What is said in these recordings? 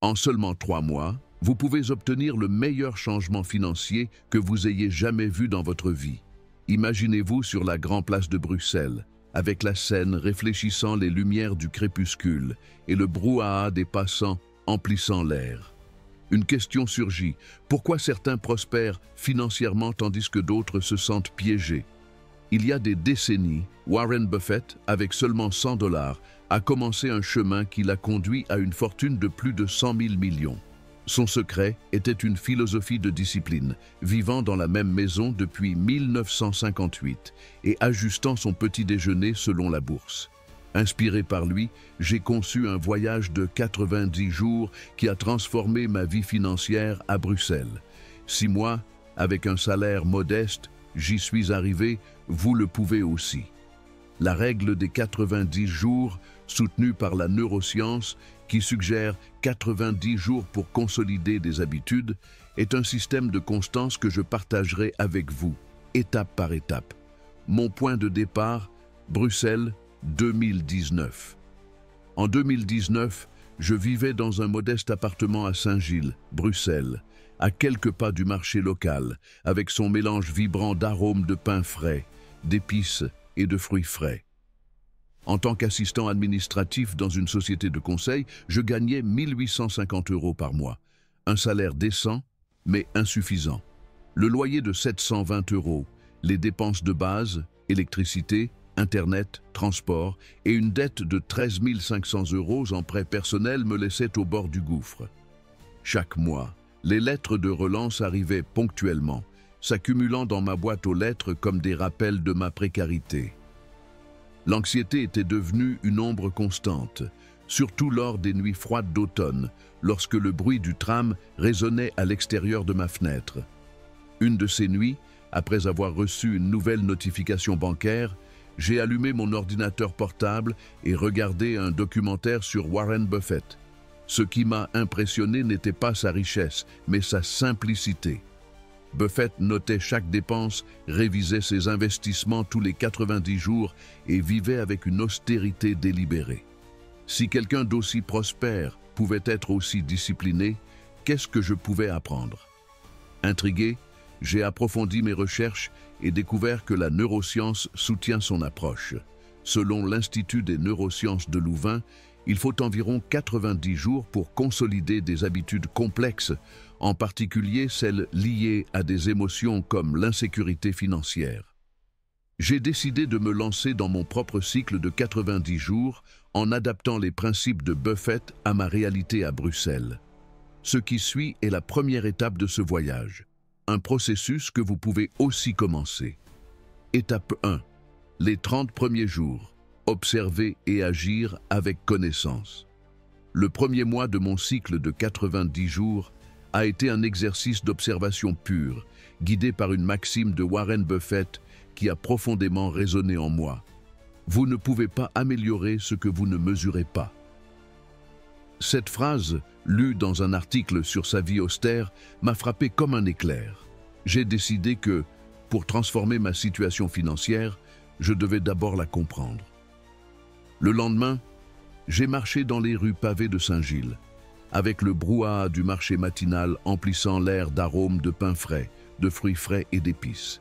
En seulement 3 mois, vous pouvez obtenir le meilleur changement financier que vous ayez jamais vu dans votre vie. Imaginez-vous sur la grande place de Bruxelles, avec la Seine réfléchissant les lumières du crépuscule et le brouhaha des passants emplissant l'air. Une question surgit, pourquoi certains prospèrent financièrement tandis que d'autres se sentent piégés? Il y a des décennies, Warren Buffett, avec seulement 100 $, a commencé un chemin qui l'a conduit à une fortune de plus de 100 000 millions. Son secret était une philosophie de discipline, vivant dans la même maison depuis 1958 et ajustant son petit déjeuner selon la bourse. Inspiré par lui, j'ai conçu un voyage de 90 jours qui a transformé ma vie financière à Bruxelles. 6 mois, avec un salaire modeste, j'y suis arrivé, vous le pouvez aussi. La règle des 90 jours, soutenue par la neuroscience, qui suggère 90 jours pour consolider des habitudes, est un système de constance que je partagerai avec vous, étape par étape. Mon point de départ, Bruxelles, 2019. En 2019, je vivais dans un modeste appartement à Saint-Gilles, Bruxelles, à quelques pas du marché local, avec son mélange vibrant d'arômes de pain frais, d'épices et de fruits frais. En tant qu'assistant administratif dans une société de conseil, je gagnais 1 850 € par mois. Un salaire décent, mais insuffisant. Le loyer de 720 €, les dépenses de base, électricité, Internet, transport et une dette de 13 500 € en prêt personnel me laissaient au bord du gouffre. Chaque mois, les lettres de relance arrivaient ponctuellement, s'accumulant dans ma boîte aux lettres comme des rappels de ma précarité. L'anxiété était devenue une ombre constante, surtout lors des nuits froides d'automne, lorsque le bruit du tram résonnait à l'extérieur de ma fenêtre. Une de ces nuits, après avoir reçu une nouvelle notification bancaire, j'ai allumé mon ordinateur portable et regardé un documentaire sur Warren Buffett. Ce qui m'a impressionné n'était pas sa richesse, mais sa simplicité. Buffett notait chaque dépense, révisait ses investissements tous les 90 jours et vivait avec une austérité délibérée. Si quelqu'un d'aussi prospère pouvait être aussi discipliné, qu'est-ce que je pouvais apprendre? Intrigué, j'ai approfondi mes recherches et découvert que la neuroscience soutient son approche. Selon l'Institut des neurosciences de Louvain, il faut environ 90 jours pour consolider des habitudes complexes, en particulier celles liées à des émotions comme l'insécurité financière. J'ai décidé de me lancer dans mon propre cycle de 90 jours en adaptant les principes de Buffett à ma réalité à Bruxelles. Ce qui suit est la première étape de ce voyage, un processus que vous pouvez aussi commencer. Étape 1. Les 30 premiers jours. Observer et agir avec connaissance. Le premier mois de mon cycle de 90 jours a été un exercice d'observation pure, guidé par une maxime de Warren Buffett qui a profondément résonné en moi. Vous ne pouvez pas améliorer ce que vous ne mesurez pas. Cette phrase, lue dans un article sur sa vie austère, m'a frappé comme un éclair. J'ai décidé que, pour transformer ma situation financière, je devais d'abord la comprendre. Le lendemain, j'ai marché dans les rues pavées de Saint-Gilles, avec le brouhaha du marché matinal emplissant l'air d'arômes de pain frais, de fruits frais et d'épices.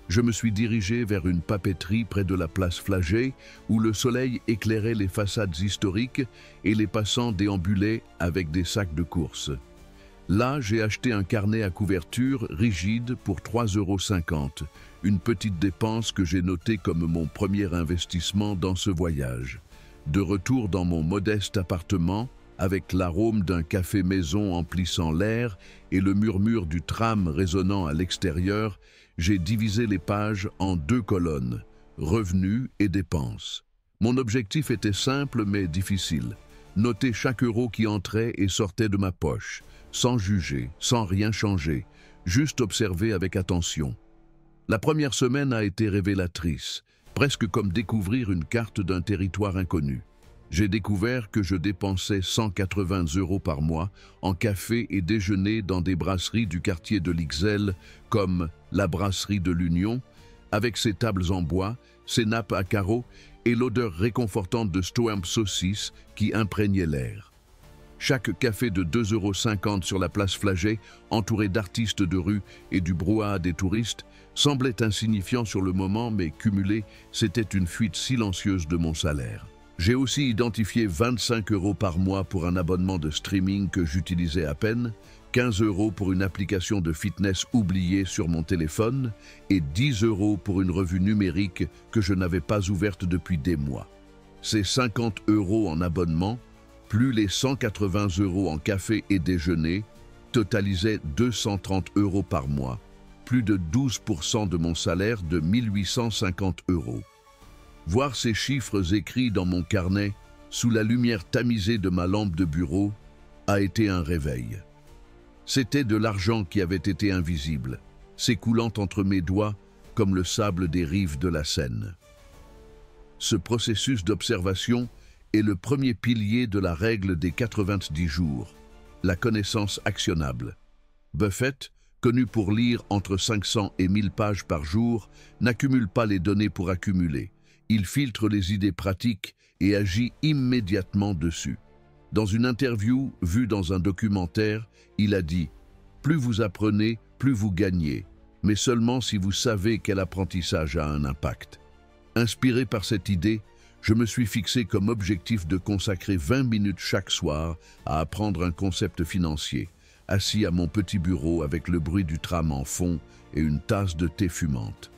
Je me suis dirigé vers une papeterie près de la place Flagey, où le soleil éclairait les façades historiques et les passants déambulaient avec des sacs de course. Là, j'ai acheté un carnet à couverture rigide pour 3,50 €, une petite dépense que j'ai notée comme mon premier investissement dans ce voyage. De retour dans mon modeste appartement, avec l'arôme d'un café maison emplissant l'air et le murmure du tram résonnant à l'extérieur, j'ai divisé les pages en 2 colonnes, revenus et dépenses. Mon objectif était simple mais difficile, noter chaque euro qui entrait et sortait de ma poche, sans juger, sans rien changer, juste observer avec attention. La première semaine a été révélatrice, presque comme découvrir une carte d'un territoire inconnu. J'ai découvert que je dépensais 180 € par mois en café et déjeuner dans des brasseries du quartier de l'Ixelles, comme la brasserie de l'Union, avec ses tables en bois, ses nappes à carreaux et l'odeur réconfortante de Stoerm saucisse qui imprégnait l'air. Chaque café de 2,50 € sur la place Flagey, entouré d'artistes de rue et du brouhaha des touristes, semblait insignifiant sur le moment, mais cumulé, c'était une fuite silencieuse de mon salaire. J'ai aussi identifié 25 € par mois pour un abonnement de streaming que j'utilisais à peine, 15 € pour une application de fitness oubliée sur mon téléphone et 10 € pour une revue numérique que je n'avais pas ouverte depuis des mois. Ces 50 € en abonnement, plus les 180 € en café et déjeuner, totalisaient 230 € par mois, plus de 12% de mon salaire de 1 850 €. Voir ces chiffres écrits dans mon carnet, sous la lumière tamisée de ma lampe de bureau, a été un réveil. C'était de l'argent qui avait été invisible, s'écoulant entre mes doigts comme le sable des rives de la Seine. Ce processus d'observation est le premier pilier de la règle des 90 jours, la connaissance actionnable. Buffett, connu pour lire entre 500 et 1000 pages par jour, n'accumule pas les données pour accumuler. Il filtre les idées pratiques et agit immédiatement dessus. Dans une interview vue dans un documentaire, il a dit « Plus vous apprenez, plus vous gagnez, mais seulement si vous savez quel apprentissage a un impact. » Inspiré par cette idée, je me suis fixé comme objectif de consacrer 20 minutes chaque soir à apprendre un concept financier, assis à mon petit bureau avec le bruit du tram en fond et une tasse de thé fumante.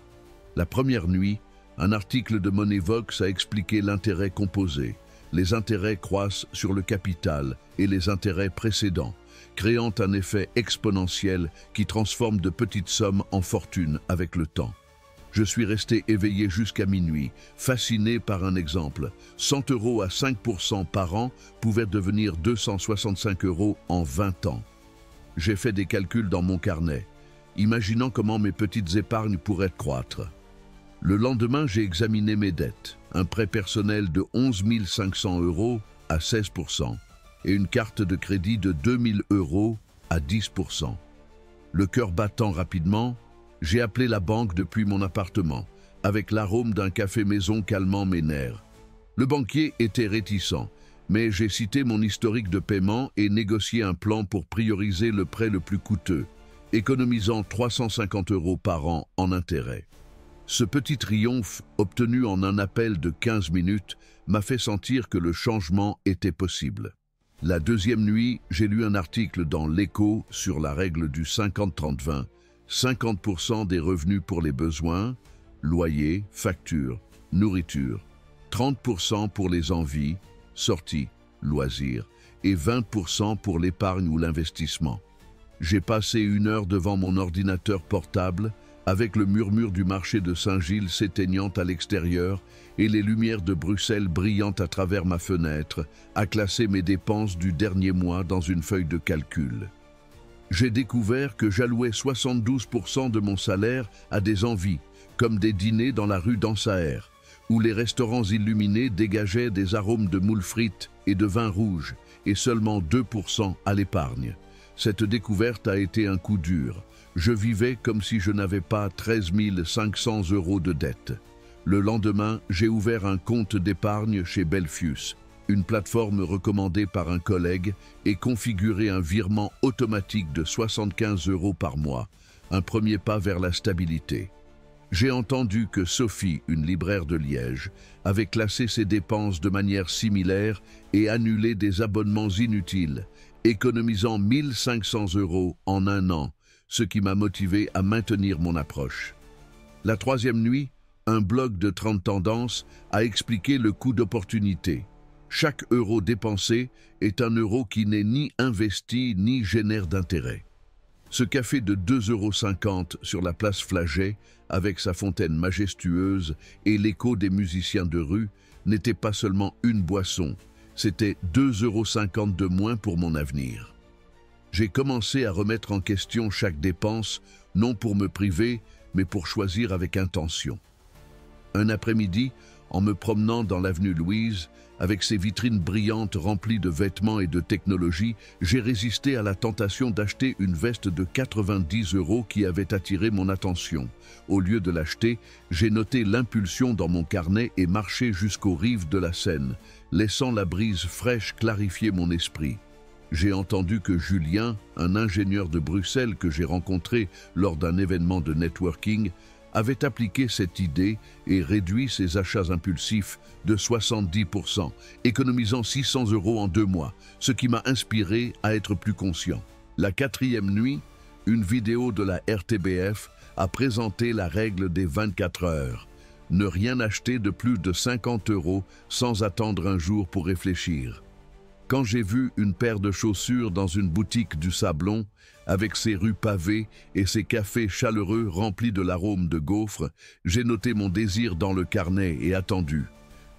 La première nuit, un article de Moneyvox a expliqué l'intérêt composé. Les intérêts croissent sur le capital et les intérêts précédents, créant un effet exponentiel qui transforme de petites sommes en fortune avec le temps. Je suis resté éveillé jusqu'à minuit, fasciné par un exemple. 100 € à 5% par an pouvaient devenir 265 € en 20 ans. J'ai fait des calculs dans mon carnet, imaginant comment mes petites épargnes pourraient croître. Le lendemain, j'ai examiné mes dettes, un prêt personnel de 11 500 € à 16% et une carte de crédit de 2 000 € à 10%. Le cœur battant rapidement, j'ai appelé la banque depuis mon appartement, avec l'arôme d'un café maison calmant mes nerfs. Le banquier était réticent, mais j'ai cité mon historique de paiement et négocié un plan pour prioriser le prêt le plus coûteux, économisant 350 € par an en intérêts. Ce petit triomphe, obtenu en un appel de 15 minutes, m'a fait sentir que le changement était possible. La deuxième nuit, j'ai lu un article dans l'Écho sur la règle du 50-30-20, 50% des revenus pour les besoins, loyer, facture, nourriture, 30% pour les envies, sorties, loisirs, et 20% pour l'épargne ou l'investissement. J'ai passé 1 heure devant mon ordinateur portable, avec le murmure du marché de Saint-Gilles s'éteignant à l'extérieur et les lumières de Bruxelles brillant à travers ma fenêtre, à classer mes dépenses du dernier mois dans une feuille de calcul. J'ai découvert que j'allouais 72% de mon salaire à des envies, comme des dîners dans la rue d'Ansaher, où les restaurants illuminés dégageaient des arômes de moules frites et de vin rouge, et seulement 2% à l'épargne. Cette découverte a été un coup dur. Je vivais comme si je n'avais pas 13 500 € de dette. Le lendemain, j'ai ouvert un compte d'épargne chez Belfius, une plateforme recommandée par un collègue, et configuré un virement automatique de 75 € par mois, un premier pas vers la stabilité. J'ai entendu que Sophie, une libraire de Liège, avait classé ses dépenses de manière similaire et annulé des abonnements inutiles, économisant 1 500 € en 1 an, ce qui m'a motivé à maintenir mon approche. La troisième nuit, un blog de 30 tendances a expliqué le coût d'opportunité. Chaque euro dépensé est un euro qui n'est ni investi ni génère d'intérêt. Ce café de 2,50 € sur la place Flagey, avec sa fontaine majestueuse et l'écho des musiciens de rue, n'était pas seulement une boisson, c'était 2,50 € de moins pour mon avenir. J'ai commencé à remettre en question chaque dépense, non pour me priver, mais pour choisir avec intention. Un après-midi, en me promenant dans l'avenue Louise, avec ses vitrines brillantes remplies de vêtements et de technologies, j'ai résisté à la tentation d'acheter une veste de 90 € qui avait attiré mon attention. Au lieu de l'acheter, j'ai noté l'impulsion dans mon carnet et marché jusqu'aux rives de la Seine, laissant la brise fraîche clarifier mon esprit. J'ai entendu que Julien, un ingénieur de Bruxelles que j'ai rencontré lors d'un événement de networking, avait appliqué cette idée et réduit ses achats impulsifs de 70%, économisant 600 € en 2 mois, ce qui m'a inspiré à être plus conscient. La 4e nuit, une vidéo de la RTBF a présenté la règle des 24 heures. Ne rien acheter de plus de 50 € sans attendre un jour pour réfléchir. Quand j'ai vu une paire de chaussures dans une boutique du Sablon, avec ses rues pavées et ses cafés chaleureux remplis de l'arôme de gaufres, j'ai noté mon désir dans le carnet et attendu.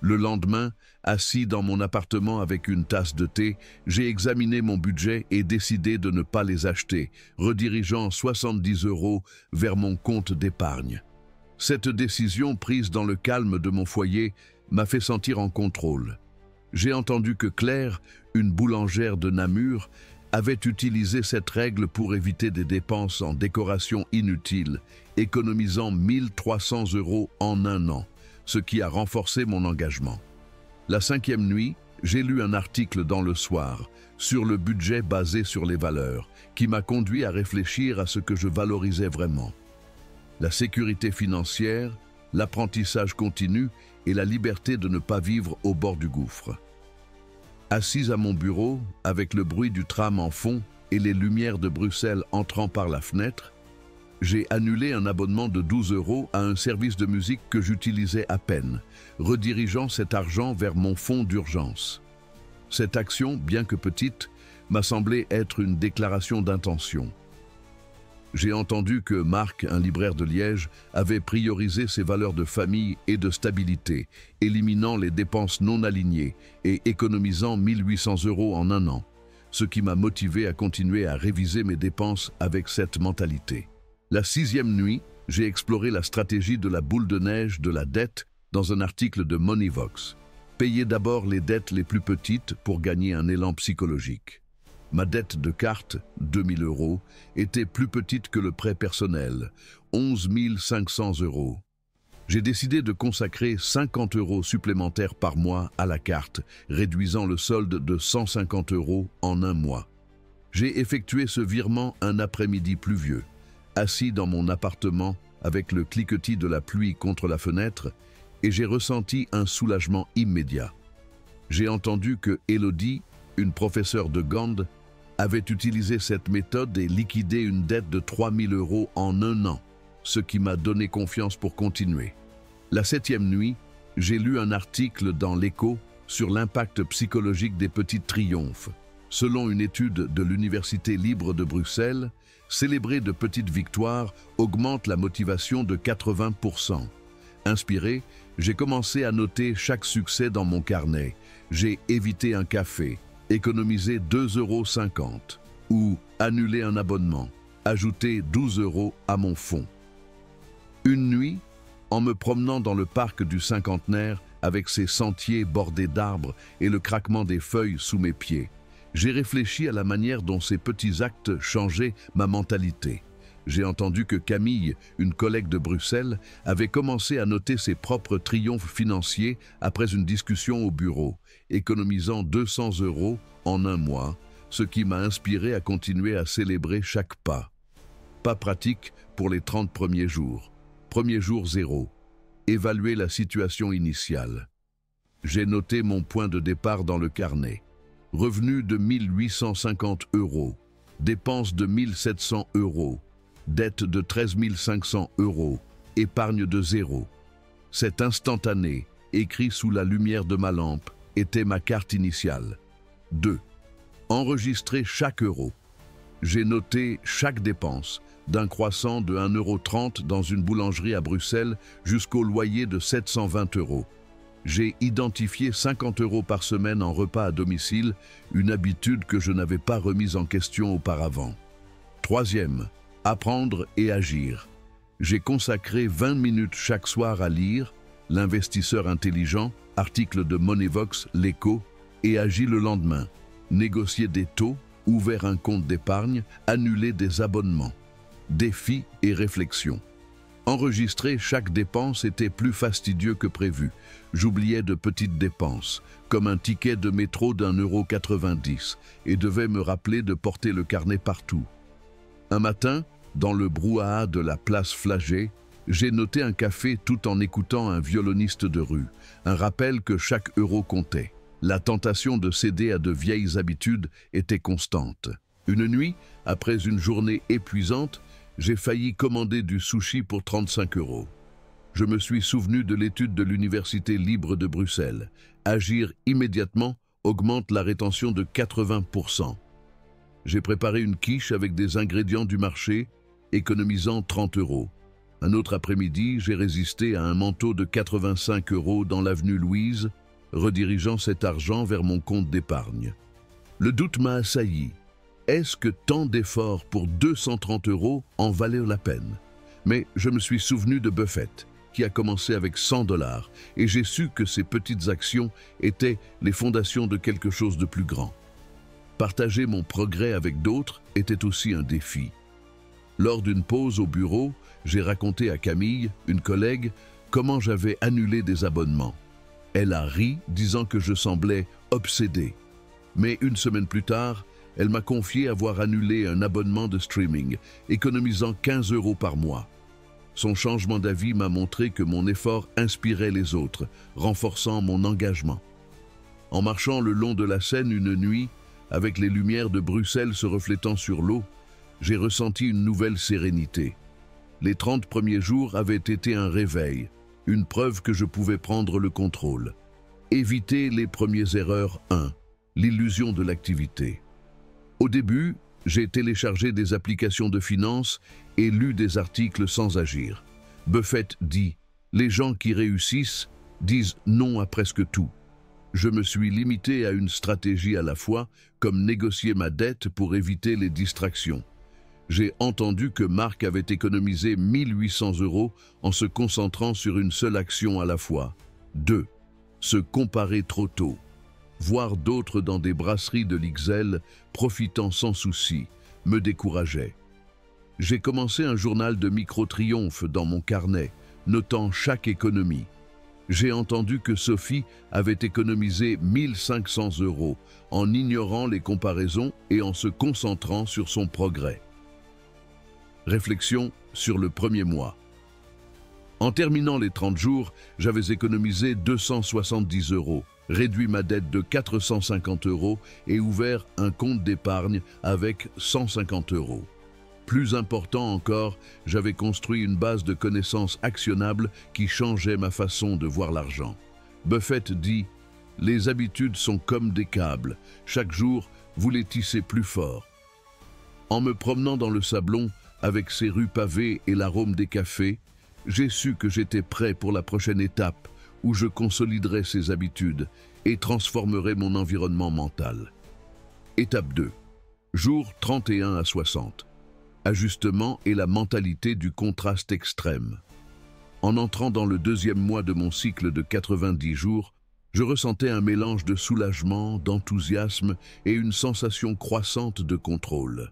Le lendemain, assis dans mon appartement avec une tasse de thé, j'ai examiné mon budget et décidé de ne pas les acheter, redirigeant 70 € vers mon compte d'épargne. Cette décision prise dans le calme de mon foyer m'a fait sentir en contrôle. J'ai entendu que Claire, une boulangère de Namur, avait utilisé cette règle pour éviter des dépenses en décoration inutiles, économisant 1300 € en 1 an, ce qui a renforcé mon engagement. La 5e nuit, j'ai lu un article dans Le Soir sur le budget basé sur les valeurs, qui m'a conduit à réfléchir à ce que je valorisais vraiment. La sécurité financière, l'apprentissage continu et la liberté de ne pas vivre au bord du gouffre. Assis à mon bureau, avec le bruit du tram en fond et les lumières de Bruxelles entrant par la fenêtre, j'ai annulé un abonnement de 12 € à un service de musique que j'utilisais à peine, redirigeant cet argent vers mon fonds d'urgence. Cette action, bien que petite, m'a semblé être une déclaration d'intention. J'ai entendu que Marc, un libraire de Liège, avait priorisé ses valeurs de famille et de stabilité, éliminant les dépenses non alignées et économisant 1800 € en 1 an, ce qui m'a motivé à continuer à réviser mes dépenses avec cette mentalité. La 6e nuit, j'ai exploré la stratégie de la boule de neige de la dette dans un article de Moneyvox. Payer d'abord les dettes les plus petites pour gagner un élan psychologique. Ma dette de carte, 2000 €, était plus petite que le prêt personnel, 11 500 €. J'ai décidé de consacrer 50 € supplémentaires par mois à la carte, réduisant le solde de 150 € en 1 mois. J'ai effectué ce virement un après-midi pluvieux, assis dans mon appartement avec le cliquetis de la pluie contre la fenêtre, et j'ai ressenti un soulagement immédiat. J'ai entendu que Élodie, une professeure de Gand, avait utilisé cette méthode et liquidé une dette de 3000 € en 1 an, ce qui m'a donné confiance pour continuer. La 7e nuit, j'ai lu un article dans l'Écho sur l'impact psychologique des petits triomphes. Selon une étude de l'Université libre de Bruxelles, célébrer de petites victoires augmente la motivation de 80%. Inspiré, j'ai commencé à noter chaque succès dans mon carnet. J'ai évité un café, économisé 2,50 € ou annuler un abonnement, ajouter 12 € à mon fonds. Une nuit, en me promenant dans le parc du Cinquantenaire avec ses sentiers bordés d'arbres et le craquement des feuilles sous mes pieds, j'ai réfléchi à la manière dont ces petits actes changeaient ma mentalité. J'ai entendu que Camille, une collègue de Bruxelles, avait commencé à noter ses propres triomphes financiers après une discussion au bureau, économisant 200 € en 1 mois, ce qui m'a inspiré à continuer à célébrer chaque pas. Pas pratique pour les 30 premiers jours. Premier jour 0. Évaluer la situation initiale. J'ai noté mon point de départ dans le carnet. Revenu de 1850 €, dépenses de 1700 €, dette de 13 500 €, épargne de 0. Cet instantané, écrit sous la lumière de ma lampe, était ma carte initiale. 2. Enregistrer chaque euro. J'ai noté chaque dépense, d'un croissant de 1,30 € dans une boulangerie à Bruxelles jusqu'au loyer de 720 €. J'ai identifié 50 € par semaine en repas à domicile, une habitude que je n'avais pas remise en question auparavant. 3e, apprendre et agir. J'ai consacré 20 minutes chaque soir à lire L'investisseur intelligent, article de Moneyvox, l'Écho, et agi le lendemain. Négocier des taux, ouvert un compte d'épargne, annuler des abonnements. Défis et réflexions. Enregistrer chaque dépense était plus fastidieux que prévu. J'oubliais de petites dépenses, comme un ticket de métro d'1,90 € et devais me rappeler de porter le carnet partout. Un matin, dans le brouhaha de la place Flagey, j'ai noté un café tout en écoutant un violoniste de rue, un rappel que chaque euro comptait. La tentation de céder à de vieilles habitudes était constante. Une nuit, après une journée épuisante, j'ai failli commander du sushi pour 35 €. Je me suis souvenu de l'étude de l'Université libre de Bruxelles. Agir immédiatement augmente la rétention de 80%. J'ai préparé une quiche avec des ingrédients du marché, économisant 30 €. Un autre après-midi, j'ai résisté à un manteau de 85 € dans l'avenue Louise, redirigeant cet argent vers mon compte d'épargne. Le doute m'a assailli. Est-ce que tant d'efforts pour 230 € en valaient la peine? Mais je me suis souvenu de Buffett, qui a commencé avec 100 $, et j'ai su que ces petites actions étaient les fondations de quelque chose de plus grand. Partager mon progrès avec d'autres était aussi un défi. Lors d'une pause au bureau, j'ai raconté à Camille, une collègue, comment j'avais annulé des abonnements. Elle a ri, disant que je semblais obsédé. Mais une semaine plus tard, elle m'a confié avoir annulé un abonnement de streaming, économisant 15 € par mois. Son changement d'avis m'a montré que mon effort inspirait les autres, renforçant mon engagement. En marchant le long de la Seine une nuit, avec les lumières de Bruxelles se reflétant sur l'eau, j'ai ressenti une nouvelle sérénité. Les 30 premiers jours avaient été un réveil, une preuve que je pouvais prendre le contrôle. Éviter les premières erreurs 1. L'illusion de l'activité. Au début, j'ai téléchargé des applications de finance et lu des articles sans agir. Buffett dit « Les gens qui réussissent disent non à presque tout ». Je me suis limité à une stratégie à la fois, comme négocier ma dette pour éviter les distractions. J'ai entendu que Marc avait économisé 1800 € en se concentrant sur une seule action à la fois. 2. Se comparer trop tôt. Voir d'autres dans des brasseries de l'Ixelles, profitant sans souci, me décourageait. J'ai commencé un journal de micro-triomphes dans mon carnet, notant chaque économie. J'ai entendu que Sophie avait économisé 1500 € en ignorant les comparaisons et en se concentrant sur son progrès. Réflexion sur le premier mois. En terminant les 30 jours, j'avais économisé 270 €, réduit ma dette de 450 € et ouvert un compte d'épargne avec 150 €. Plus important encore, j'avais construit une base de connaissances actionnables qui changeait ma façon de voir l'argent. Buffett dit « Les habitudes sont comme des câbles. Chaque jour, vous les tissez plus fort. » En me promenant dans le Sablon, avec ses rues pavées et l'arôme des cafés, j'ai su que j'étais prêt pour la prochaine étape où je consoliderai ces habitudes et transformerai mon environnement mental. Étape 2. Jour 31 à 60. Ajustement et la mentalité du contraste extrême. En entrant dans le deuxième mois de mon cycle de 90 jours, je ressentais un mélange de soulagement, d'enthousiasme et une sensation croissante de contrôle.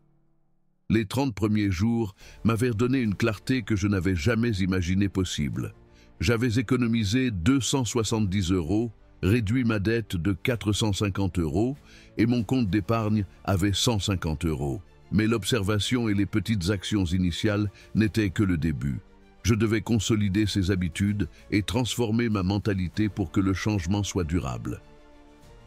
Les 30 premiers jours m'avaient donné une clarté que je n'avais jamais imaginée possible. J'avais économisé 270 €, réduit ma dette de 450 € et mon compte d'épargne avait 150 €. Mais l'observation et les petites actions initiales n'étaient que le début. Je devais consolider ces habitudes et transformer ma mentalité pour que le changement soit durable.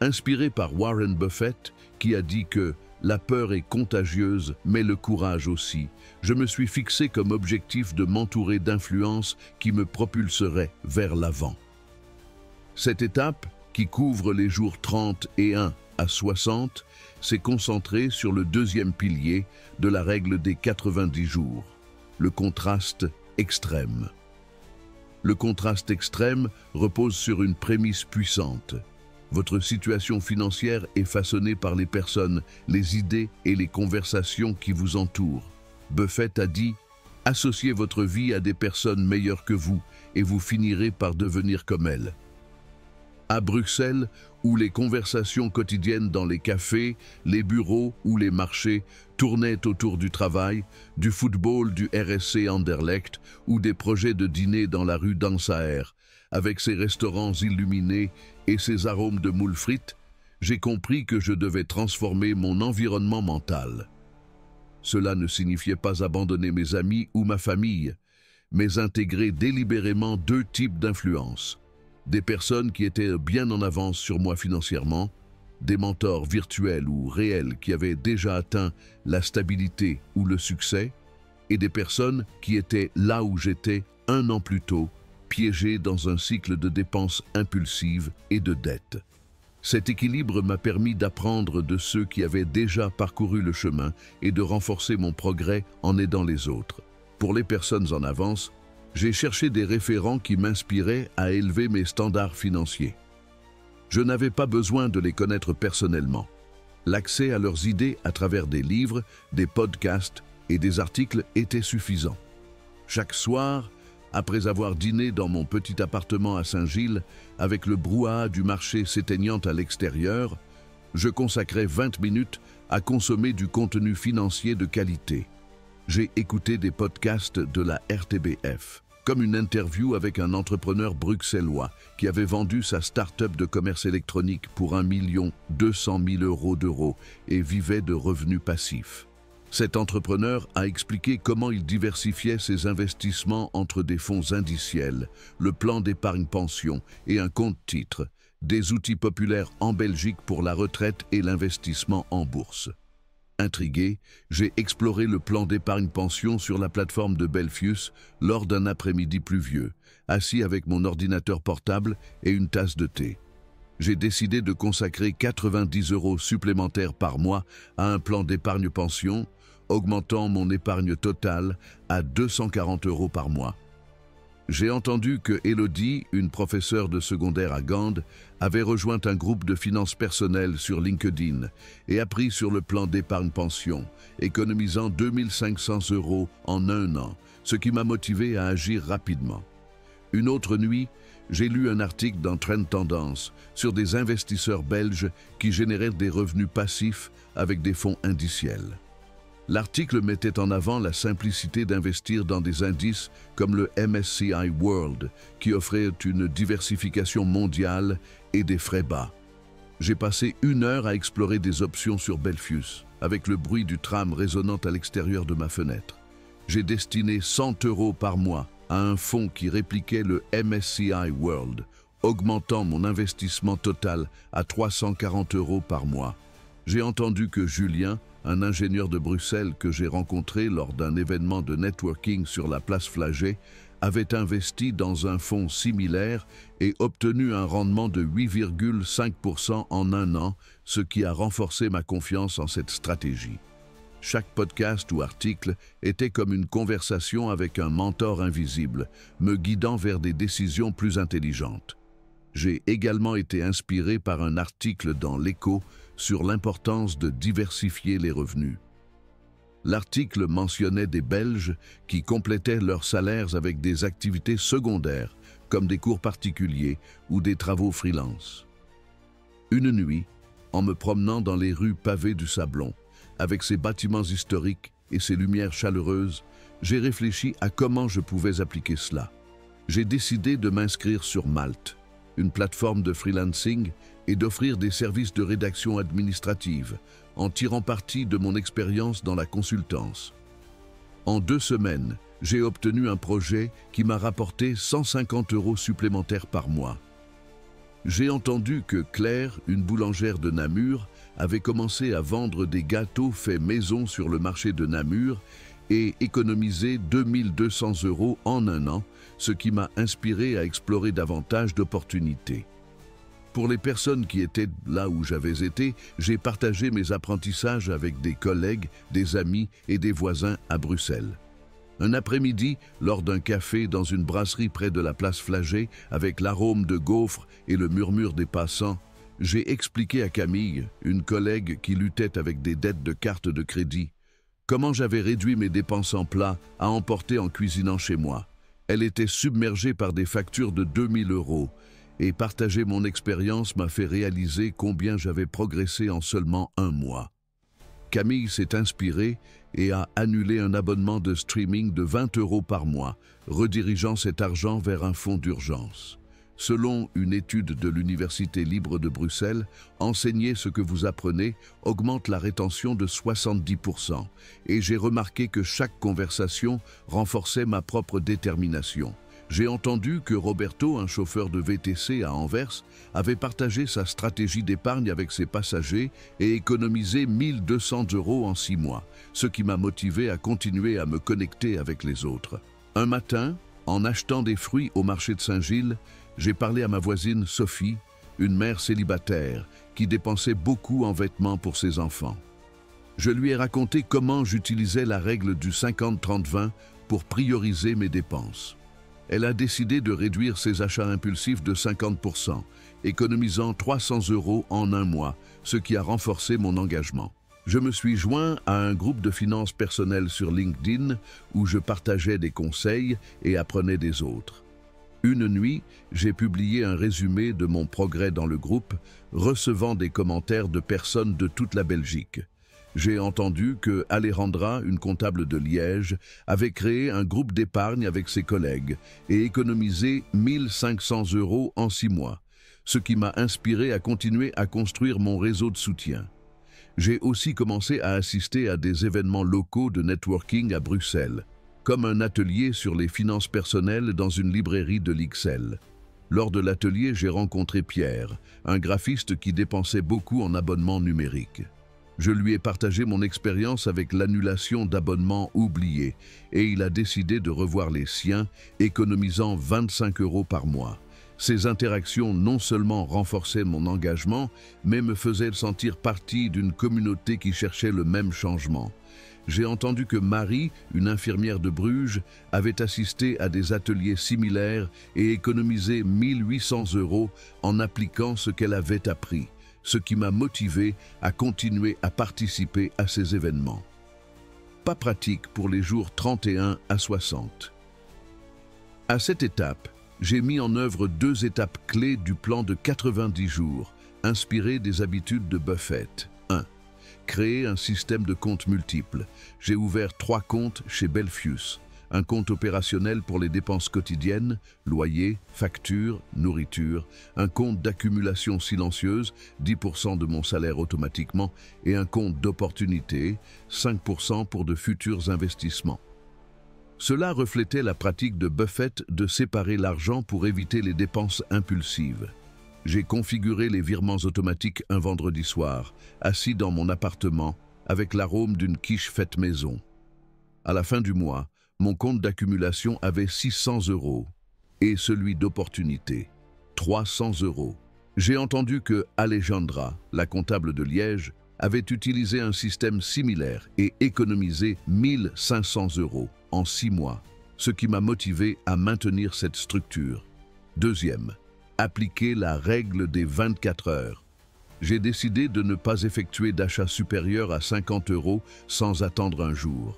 Inspiré par Warren Buffett, qui a dit que la peur est contagieuse, mais le courage aussi, je me suis fixé comme objectif de m'entourer d'influences qui me propulseraient vers l'avant. Cette étape, qui couvre les jours 31 à 60, s'est concentrée sur le deuxième pilier de la règle des 90 jours, le contraste extrême. Le contraste extrême repose sur une prémisse puissante. Votre situation financière est façonnée par les personnes, les idées et les conversations qui vous entourent. Buffett a dit « Associez votre vie à des personnes meilleures que vous et vous finirez par devenir comme elles ». À Bruxelles, où les conversations quotidiennes dans les cafés, les bureaux ou les marchés tournaient autour du travail, du football du RSC Anderlecht ou des projets de dîner dans la rue d'Ansaer, avec ses restaurants illuminés et ses arômes de moules frites, j'ai compris que je devais transformer mon environnement mental. Cela ne signifiait pas abandonner mes amis ou ma famille, mais intégrer délibérément deux types d'influence. Des personnes qui étaient bien en avance sur moi financièrement, des mentors virtuels ou réels qui avaient déjà atteint la stabilité ou le succès, et des personnes qui étaient là où j'étais 1 an plus tôt, piégées dans un cycle de dépenses impulsives et de dettes. Cet équilibre m'a permis d'apprendre de ceux qui avaient déjà parcouru le chemin et de renforcer mon progrès en aidant les autres. Pour les personnes en avance, j'ai cherché des référents qui m'inspiraient à élever mes standards financiers. Je n'avais pas besoin de les connaître personnellement. L'accès à leurs idées à travers des livres, des podcasts et des articles était suffisant. Chaque soir, après avoir dîné dans mon petit appartement à Saint-Gilles, avec le brouhaha du marché s'éteignant à l'extérieur, je consacrais 20 minutes à consommer du contenu financier de qualité. J'ai écouté des podcasts de la RTBF, comme une interview avec un entrepreneur bruxellois qui avait vendu sa start-up de commerce électronique pour 1 200 000 d'euros et vivait de revenus passifs. Cet entrepreneur a expliqué comment il diversifiait ses investissements entre des fonds indiciels, le plan d'épargne pension et un compte-titre, des outils populaires en Belgique pour la retraite et l'investissement en bourse. Intrigué, j'ai exploré le plan d'épargne pension sur la plateforme de Belfius lors d'un après-midi pluvieux, assis avec mon ordinateur portable et une tasse de thé. J'ai décidé de consacrer 90 € supplémentaires par mois à un plan d'épargne pension, augmentant mon épargne totale à 240 € par mois. J'ai entendu que Elodie, une professeure de secondaire à Gand, avait rejoint un groupe de finances personnelles sur LinkedIn et appris sur le plan d'épargne pension, économisant 2 500 € en 1 an, ce qui m'a motivé à agir rapidement. Une autre nuit, j'ai lu un article dans Trend Tendance sur des investisseurs belges qui généraient des revenus passifs avec des fonds indiciels. L'article mettait en avant la simplicité d'investir dans des indices comme le MSCI World, qui offrait une diversification mondiale et des frais bas. J'ai passé 1 heure à explorer des options sur Belfius, avec le bruit du tram résonnant à l'extérieur de ma fenêtre. J'ai destiné 100 € par mois à un fonds qui répliquait le MSCI World, augmentant mon investissement total à 340 € par mois. J'ai entendu que Julien, un ingénieur de Bruxelles que j'ai rencontré lors d'un événement de networking sur la place Flagey, avait investi dans un fonds similaire et obtenu un rendement de 8,5% en 1 an, ce qui a renforcé ma confiance en cette stratégie. Chaque podcast ou article était comme une conversation avec un mentor invisible, me guidant vers des décisions plus intelligentes. J'ai également été inspiré par un article dans l'Écho sur l'importance de diversifier les revenus. L'article mentionnait des Belges qui complétaient leurs salaires avec des activités secondaires, comme des cours particuliers ou des travaux freelance. Une nuit, en me promenant dans les rues pavées du Sablon, avec ses bâtiments historiques et ses lumières chaleureuses, j'ai réfléchi à comment je pouvais appliquer cela. J'ai décidé de m'inscrire sur Malte, une plateforme de freelancing, et d'offrir des services de rédaction administrative, en tirant parti de mon expérience dans la consultance. En 2 semaines, j'ai obtenu un projet qui m'a rapporté 150 € supplémentaires par mois. J'ai entendu que Claire, une boulangère de Namur, avait commencé à vendre des gâteaux faits maison sur le marché de Namur et économisé 2 200 € en 1 an, ce qui m'a inspiré à explorer davantage d'opportunités. Pour les personnes qui étaient là où j'avais été, j'ai partagé mes apprentissages avec des collègues, des amis et des voisins à Bruxelles. Un après-midi, lors d'un café dans une brasserie près de la place Flagey, avec l'arôme de gaufres et le murmure des passants, j'ai expliqué à Camille, une collègue qui luttait avec des dettes de carte de crédit, comment j'avais réduit mes dépenses en plats à emporter en cuisinant chez moi. Elle était submergée par des factures de 2 000 € et partager mon expérience m'a fait réaliser combien j'avais progressé en seulement un mois. Camille s'est inspirée et a annulé un abonnement de streaming de 20 € par mois, redirigeant cet argent vers un fonds d'urgence. Selon une étude de l'Université libre de Bruxelles, enseigner ce que vous apprenez augmente la rétention de 70%, et j'ai remarqué que chaque conversation renforçait ma propre détermination. J'ai entendu que Roberto, un chauffeur de VTC à Anvers, avait partagé sa stratégie d'épargne avec ses passagers et économisé 1 200 € en 6 mois, ce qui m'a motivé à continuer à me connecter avec les autres. Un matin, en achetant des fruits au marché de Saint-Gilles, j'ai parlé à ma voisine Sophie, une mère célibataire qui dépensait beaucoup en vêtements pour ses enfants. Je lui ai raconté comment j'utilisais la règle du 50-30-20 pour prioriser mes dépenses. Elle a décidé de réduire ses achats impulsifs de 50%, économisant 300 € en un mois, ce qui a renforcé mon engagement. Je me suis joint à un groupe de finances personnelles sur LinkedIn où je partageais des conseils et apprenais des autres. Une nuit, j'ai publié un résumé de mon progrès dans le groupe, recevant des commentaires de personnes de toute la Belgique. J'ai entendu que Alejandra, une comptable de Liège, avait créé un groupe d'épargne avec ses collègues et économisé 1 500 € en 6 mois, ce qui m'a inspiré à continuer à construire mon réseau de soutien. J'ai aussi commencé à assister à des événements locaux de networking à Bruxelles, comme un atelier sur les finances personnelles dans une librairie de l'IXL. Lors de l'atelier, j'ai rencontré Pierre, un graphiste qui dépensait beaucoup en abonnements numériques. Je lui ai partagé mon expérience avec l'annulation d'abonnements oubliés et il a décidé de revoir les siens, économisant 25 € par mois. Ces interactions non seulement renforçaient mon engagement, mais me faisaient sentir partie d'une communauté qui cherchait le même changement. J'ai entendu que Marie, une infirmière de Bruges, avait assisté à des ateliers similaires et économisé 1 800 € en appliquant ce qu'elle avait appris, ce qui m'a motivé à continuer à participer à ces événements. Pas pratique pour les jours 31 à 60. À cette étape, j'ai mis en œuvre 2 étapes clés du plan de 90 jours, inspiré des habitudes de Buffett. 1. Créer un système de comptes multiples. J'ai ouvert 3 comptes chez Belfius. Un compte opérationnel pour les dépenses quotidiennes, loyer, factures, nourriture, un compte d'accumulation silencieuse, 10% de mon salaire automatiquement, et un compte d'opportunité, 5% pour de futurs investissements. Cela reflétait la pratique de Buffett de séparer l'argent pour éviter les dépenses impulsives. J'ai configuré les virements automatiques un vendredi soir, assis dans mon appartement, avec l'arôme d'une quiche faite maison. À la fin du mois, mon compte d'accumulation avait 600 € et celui d'opportunité, 300 €. J'ai entendu que Alejandra, la comptable de Liège, avait utilisé un système similaire et économisé 1 500 € en 6 mois, ce qui m'a motivé à maintenir cette structure. Deuxième, appliquer la règle des 24 heures. J'ai décidé de ne pas effectuer d'achats supérieurs à 50 € sans attendre un jour.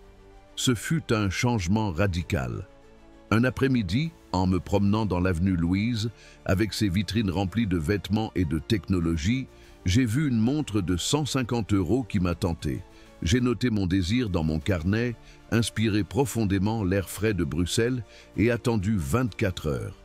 Ce fut un changement radical. Un après-midi, en me promenant dans l'avenue Louise, avec ses vitrines remplies de vêtements et de technologie, j'ai vu une montre de 150 € qui m'a tenté. J'ai noté mon désir dans mon carnet, inspiré profondément l'air frais de Bruxelles et attendu 24 heures.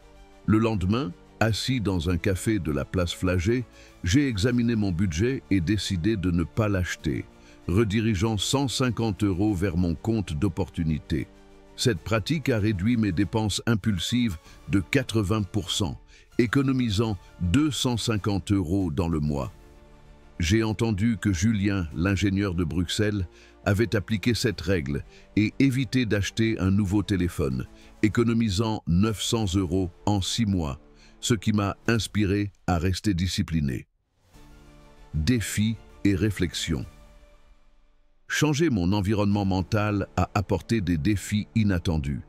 Le lendemain, assis dans un café de la place Flagey, j'ai examiné mon budget et décidé de ne pas l'acheter, redirigeant 150 € vers mon compte d'opportunité. Cette pratique a réduit mes dépenses impulsives de 80%, économisant 250 € dans le mois. J'ai entendu que Julien, l'ingénieur de Bruxelles, avait appliqué cette règle et évité d'acheter un nouveau téléphone, économisant 900 € en 6 mois, ce qui m'a inspiré à rester discipliné. Défis et réflexions. Changer mon environnement mental a apporté des défis inattendus.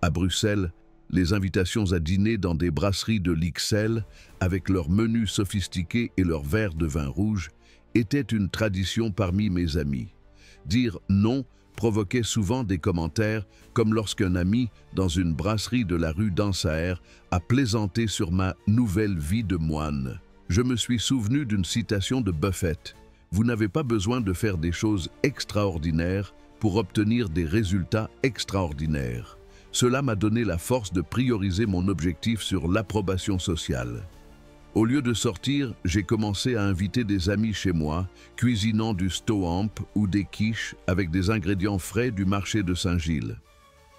À Bruxelles, les invitations à dîner dans des brasseries de l'IXL, avec leurs menus sophistiqués et leurs verres de vin rouge, étaient une tradition parmi mes amis. Dire non provoquait souvent des commentaires, comme lorsqu'un ami, dans une brasserie de la rue d'Ansaher, a plaisanté sur ma nouvelle vie de moine. Je me suis souvenu d'une citation de Buffett. « Vous n'avez pas besoin de faire des choses extraordinaires pour obtenir des résultats extraordinaires. » Cela m'a donné la force de prioriser mon objectif sur l'approbation sociale. Au lieu de sortir, j'ai commencé à inviter des amis chez moi, cuisinant du stoamp ou des quiches avec des ingrédients frais du marché de Saint-Gilles.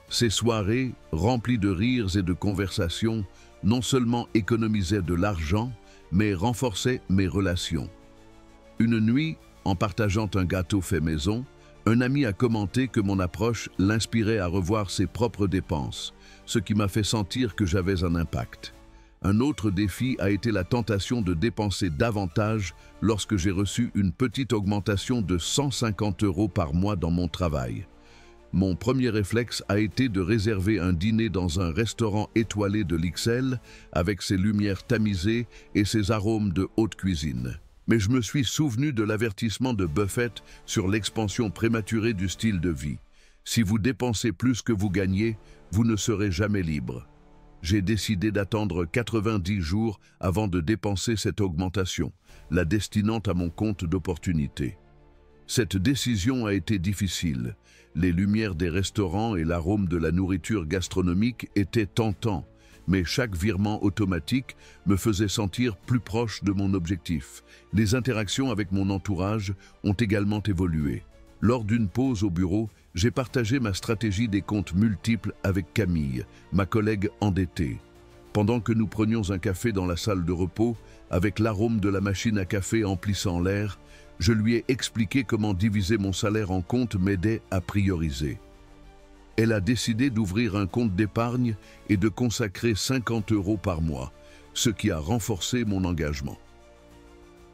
Ces soirées, remplies de rires et de conversations, non seulement économisaient de l'argent, mais renforçaient mes relations. Une nuit, en partageant un gâteau fait maison, un ami a commenté que mon approche l'inspirait à revoir ses propres dépenses, ce qui m'a fait sentir que j'avais un impact. Un autre défi a été la tentation de dépenser davantage lorsque j'ai reçu une petite augmentation de 150 € par mois dans mon travail. Mon premier réflexe a été de réserver un dîner dans un restaurant étoilé de l'IXL avec ses lumières tamisées et ses arômes de haute cuisine. Mais je me suis souvenu de l'avertissement de Buffett sur l'expansion prématurée du style de vie. Si vous dépensez plus que vous gagnez, vous ne serez jamais libre. J'ai décidé d'attendre 90 jours avant de dépenser cette augmentation, la destinant à mon compte d'opportunité. Cette décision a été difficile. Les lumières des restaurants et l'arôme de la nourriture gastronomique étaient tentants, mais chaque virement automatique me faisait sentir plus proche de mon objectif. Les interactions avec mon entourage ont également évolué. Lors d'une pause au bureau, j'ai partagé ma stratégie des comptes multiples avec Camille, ma collègue endettée. Pendant que nous prenions un café dans la salle de repos, avec l'arôme de la machine à café emplissant l'air, je lui ai expliqué comment diviser mon salaire en comptes m'aidait à prioriser. Elle a décidé d'ouvrir un compte d'épargne et de consacrer 50 € par mois, ce qui a renforcé mon engagement.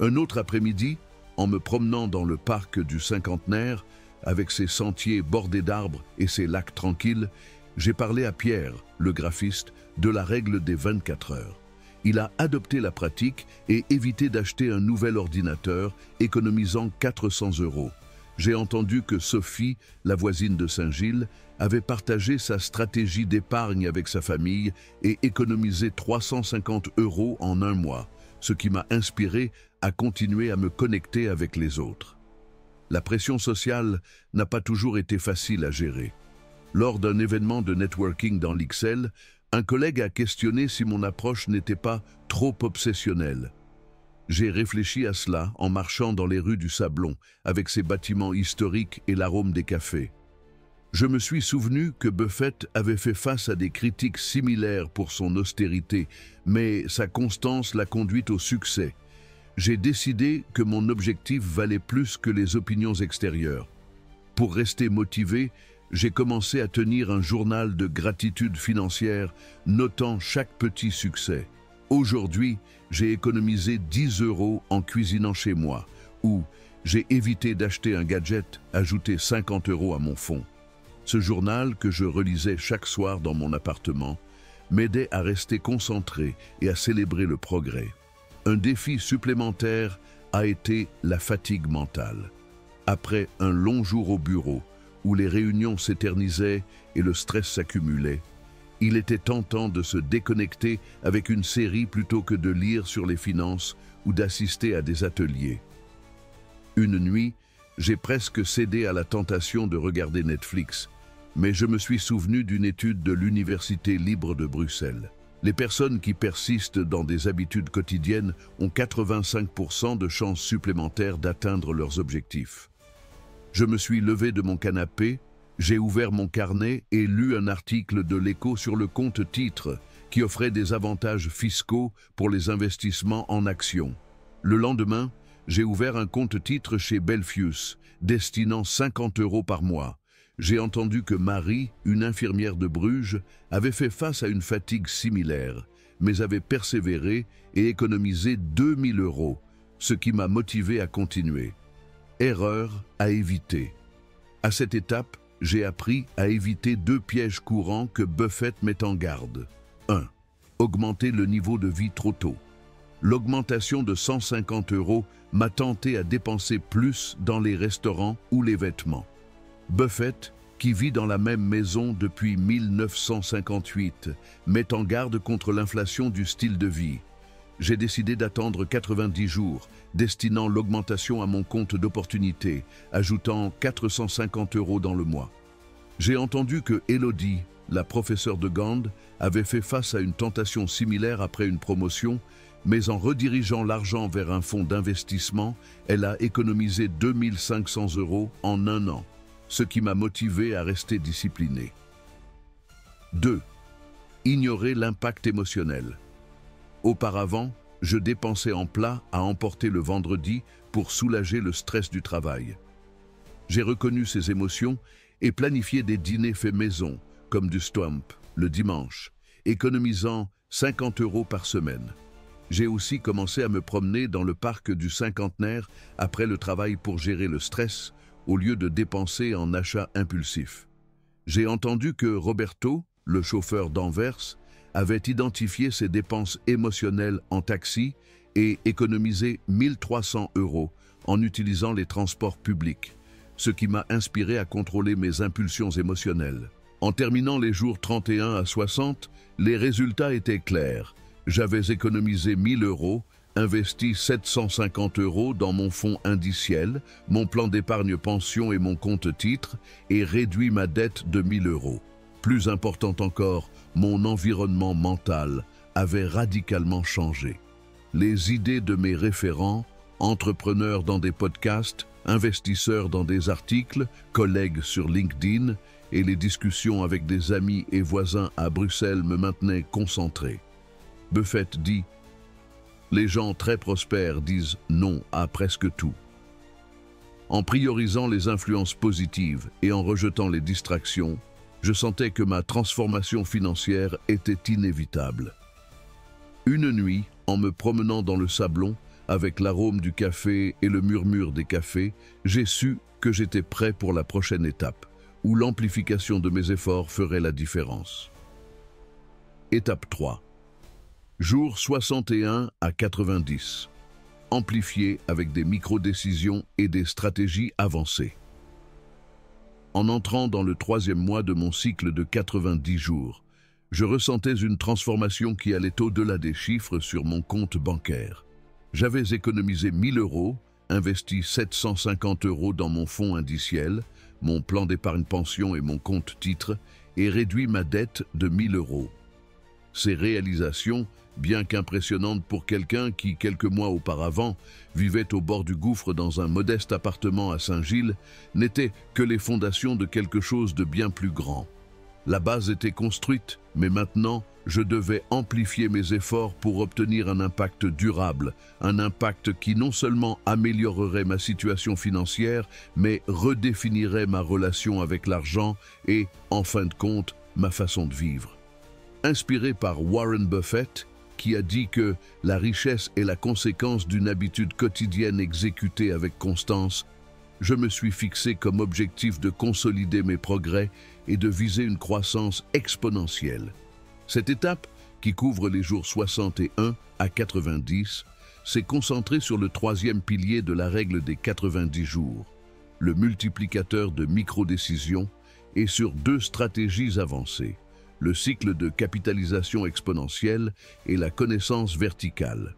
Un autre après-midi, en me promenant dans le parc du Cinquantenaire, avec ses sentiers bordés d'arbres et ses lacs tranquilles, j'ai parlé à Pierre, le graphiste, de la règle des 24 heures. Il a adopté la pratique et évité d'acheter un nouvel ordinateur, économisant 400 €. J'ai entendu que Sophie, la voisine de Saint-Gilles, avait partagé sa stratégie d'épargne avec sa famille et économisé 350 € en un mois, ce qui m'a inspiré à continuer à me connecter avec les autres. La pression sociale n'a pas toujours été facile à gérer. Lors d'un événement de networking dans l'IXL, un collègue a questionné si mon approche n'était pas trop obsessionnelle. J'ai réfléchi à cela en marchant dans les rues du Sablon, avec ses bâtiments historiques et l'arôme des cafés. Je me suis souvenu que Buffett avait fait face à des critiques similaires pour son austérité, mais sa constance l'a conduit au succès. J'ai décidé que mon objectif valait plus que les opinions extérieures. Pour rester motivé, j'ai commencé à tenir un journal de gratitude financière, notant chaque petit succès. Aujourd'hui, j'ai économisé 10 € en cuisinant chez moi, ou j'ai évité d'acheter un gadget, ajouté 50 € à mon fonds. Ce journal, que je relisais chaque soir dans mon appartement, m'aidait à rester concentré et à célébrer le progrès. Un défi supplémentaire a été la fatigue mentale. Après un long jour au bureau, où les réunions s'éternisaient et le stress s'accumulait, il était tentant de se déconnecter avec une série plutôt que de lire sur les finances ou d'assister à des ateliers. Une nuit, j'ai presque cédé à la tentation de regarder Netflix, mais je me suis souvenu d'une étude de l'Université libre de Bruxelles. Les personnes qui persistent dans des habitudes quotidiennes ont 85% de chances supplémentaires d'atteindre leurs objectifs. Je me suis levé de mon canapé, j'ai ouvert mon carnet et lu un article de l'Écho sur le compte titre qui offrait des avantages fiscaux pour les investissements en actions. Le lendemain, j'ai ouvert un compte titre chez Belfius, destinant 50 € par mois. J'ai entendu que Marie, une infirmière de Bruges, avait fait face à une fatigue similaire, mais avait persévéré et économisé 2000 €, ce qui m'a motivé à continuer. Erreur à éviter. À cette étape, j'ai appris à éviter 2 pièges courants que Buffett met en garde. 1. Augmenter le niveau de vie trop tôt. L'augmentation de 150 € m'a tenté à dépenser plus dans les restaurants ou les vêtements. Buffett, qui vit dans la même maison depuis 1958, met en garde contre l'inflation du style de vie. J'ai décidé d'attendre 90 jours, destinant l'augmentation à mon compte d'opportunité, ajoutant 450 € dans le mois. J'ai entendu que Elodie, la professeure de Gand, avait fait face à une tentation similaire après une promotion, mais en redirigeant l'argent vers un fonds d'investissement, elle a économisé 2500 € en un an, ce qui m'a motivé à rester discipliné. 2. Ignorer l'impact émotionnel. Auparavant, je dépensais en plats à emporter le vendredi pour soulager le stress du travail. J'ai reconnu ces émotions et planifié des dîners faits maison, comme du stomp, le dimanche, économisant 50 € par semaine. J'ai aussi commencé à me promener dans le parc du cinquantenaire après le travail pour gérer le stress, au lieu de dépenser en achats impulsifs. J'ai entendu que Roberto, le chauffeur d'Anvers, avait identifié ses dépenses émotionnelles en taxi et économisé 1300 € en utilisant les transports publics, ce qui m'a inspiré à contrôler mes impulsions émotionnelles. En terminant les jours 31 à 60, les résultats étaient clairs. J'avais économisé 1000 €, investi 750 € dans mon fonds indiciel, mon plan d'épargne pension et mon compte titre, et réduit ma dette de 1000 €. Plus important encore, mon environnement mental avait radicalement changé. Les idées de mes référents, entrepreneurs dans des podcasts, investisseurs dans des articles, collègues sur LinkedIn, et les discussions avec des amis et voisins à Bruxelles me maintenaient concentré. Buffett dit « Les gens très prospères disent non à presque tout ». En priorisant les influences positives et en rejetant les distractions, je sentais que ma transformation financière était inévitable. Une nuit, en me promenant dans le sablon, avec l'arôme du café et le murmure des cafés, j'ai su que j'étais prêt pour la prochaine étape, où l'amplification de mes efforts ferait la différence. Étape 3. Jour 61 à 90. Amplifié avec des micro-décisions et des stratégies avancées. En entrant dans le 3e mois de mon cycle de 90 jours, je ressentais une transformation qui allait au-delà des chiffres sur mon compte bancaire. J'avais économisé 1000 €, investi 750 € dans mon fonds indiciel, mon plan d'épargne pension et mon compte titre, et réduit ma dette de 1000 €. Ces réalisations, bien qu'impressionnantes pour quelqu'un qui, quelques mois auparavant, vivait au bord du gouffre dans un modeste appartement à Saint-Gilles, n'étaient que les fondations de quelque chose de bien plus grand. La base était construite, mais maintenant, je devais amplifier mes efforts pour obtenir un impact durable, un impact qui non seulement améliorerait ma situation financière, mais redéfinirait ma relation avec l'argent et, en fin de compte, ma façon de vivre. Inspiré par Warren Buffett, qui a dit que la richesse est la conséquence d'une habitude quotidienne exécutée avec constance, je me suis fixé comme objectif de consolider mes progrès et de viser une croissance exponentielle. Cette étape, qui couvre les jours 61 à 90, s'est concentrée sur le 3e pilier de la règle des 90 jours, le multiplicateur de micro-décisions, et sur 2 stratégies avancées, le cycle de capitalisation exponentielle et la connaissance verticale.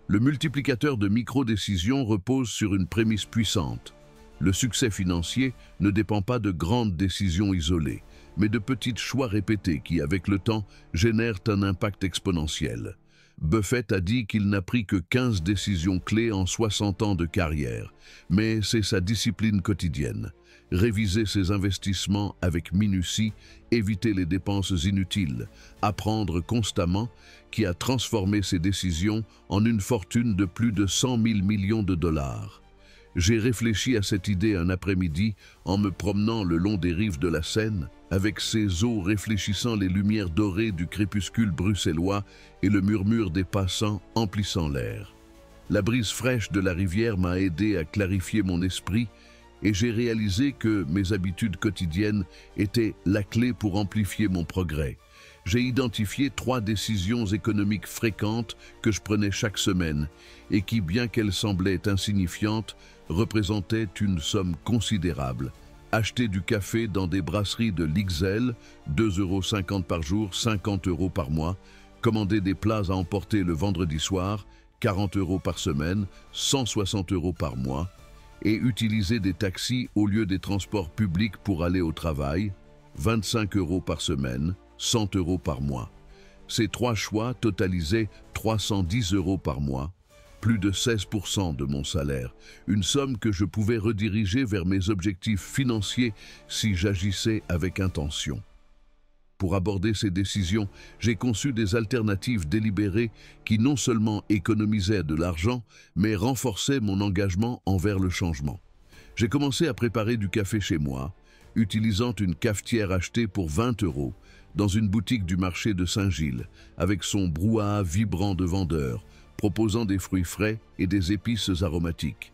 Le multiplicateur de micro-décisions repose sur une prémisse puissante. Le succès financier ne dépend pas de grandes décisions isolées, mais de petits choix répétés qui, avec le temps, génèrent un impact exponentiel. Buffett a dit qu'il n'a pris que 15 décisions clés en 60 ans de carrière, mais c'est sa discipline quotidienne. Réviser ses investissements avec minutie, éviter les dépenses inutiles, apprendre constamment, qui a transformé ses décisions en une fortune de plus de 100 000 millions de dollars. J'ai réfléchi à cette idée un après-midi en me promenant le long des rives de la Seine, avec ses eaux réfléchissant les lumières dorées du crépuscule bruxellois et le murmure des passants emplissant l'air. La brise fraîche de la rivière m'a aidé à clarifier mon esprit et j'ai réalisé que mes habitudes quotidiennes étaient la clé pour amplifier mon progrès. J'ai identifié 3 décisions économiques fréquentes que je prenais chaque semaine et qui, bien qu'elles semblaient insignifiantes, représentaient une somme considérable. acheter du café dans des brasseries de l'XL, 2,50 € par jour, 50 € par mois, commander des plats à emporter le vendredi soir, 40 € par semaine, 160 € par mois, et utiliser des taxis au lieu des transports publics pour aller au travail, 25 € par semaine, 100 € par mois. Ces trois choix totalisaient 310 € par mois, plus de 16% de mon salaire, une somme que je pouvais rediriger vers mes objectifs financiers si j'agissais avec intention. Pour aborder ces décisions, j'ai conçu des alternatives délibérées qui non seulement économisaient de l'argent, mais renforçaient mon engagement envers le changement. J'ai commencé à préparer du café chez moi, utilisant une cafetière achetée pour 20 € dans une boutique du marché de Saint-Gilles, avec son brouhaha vibrant de vendeurs, proposant des fruits frais et des épices aromatiques.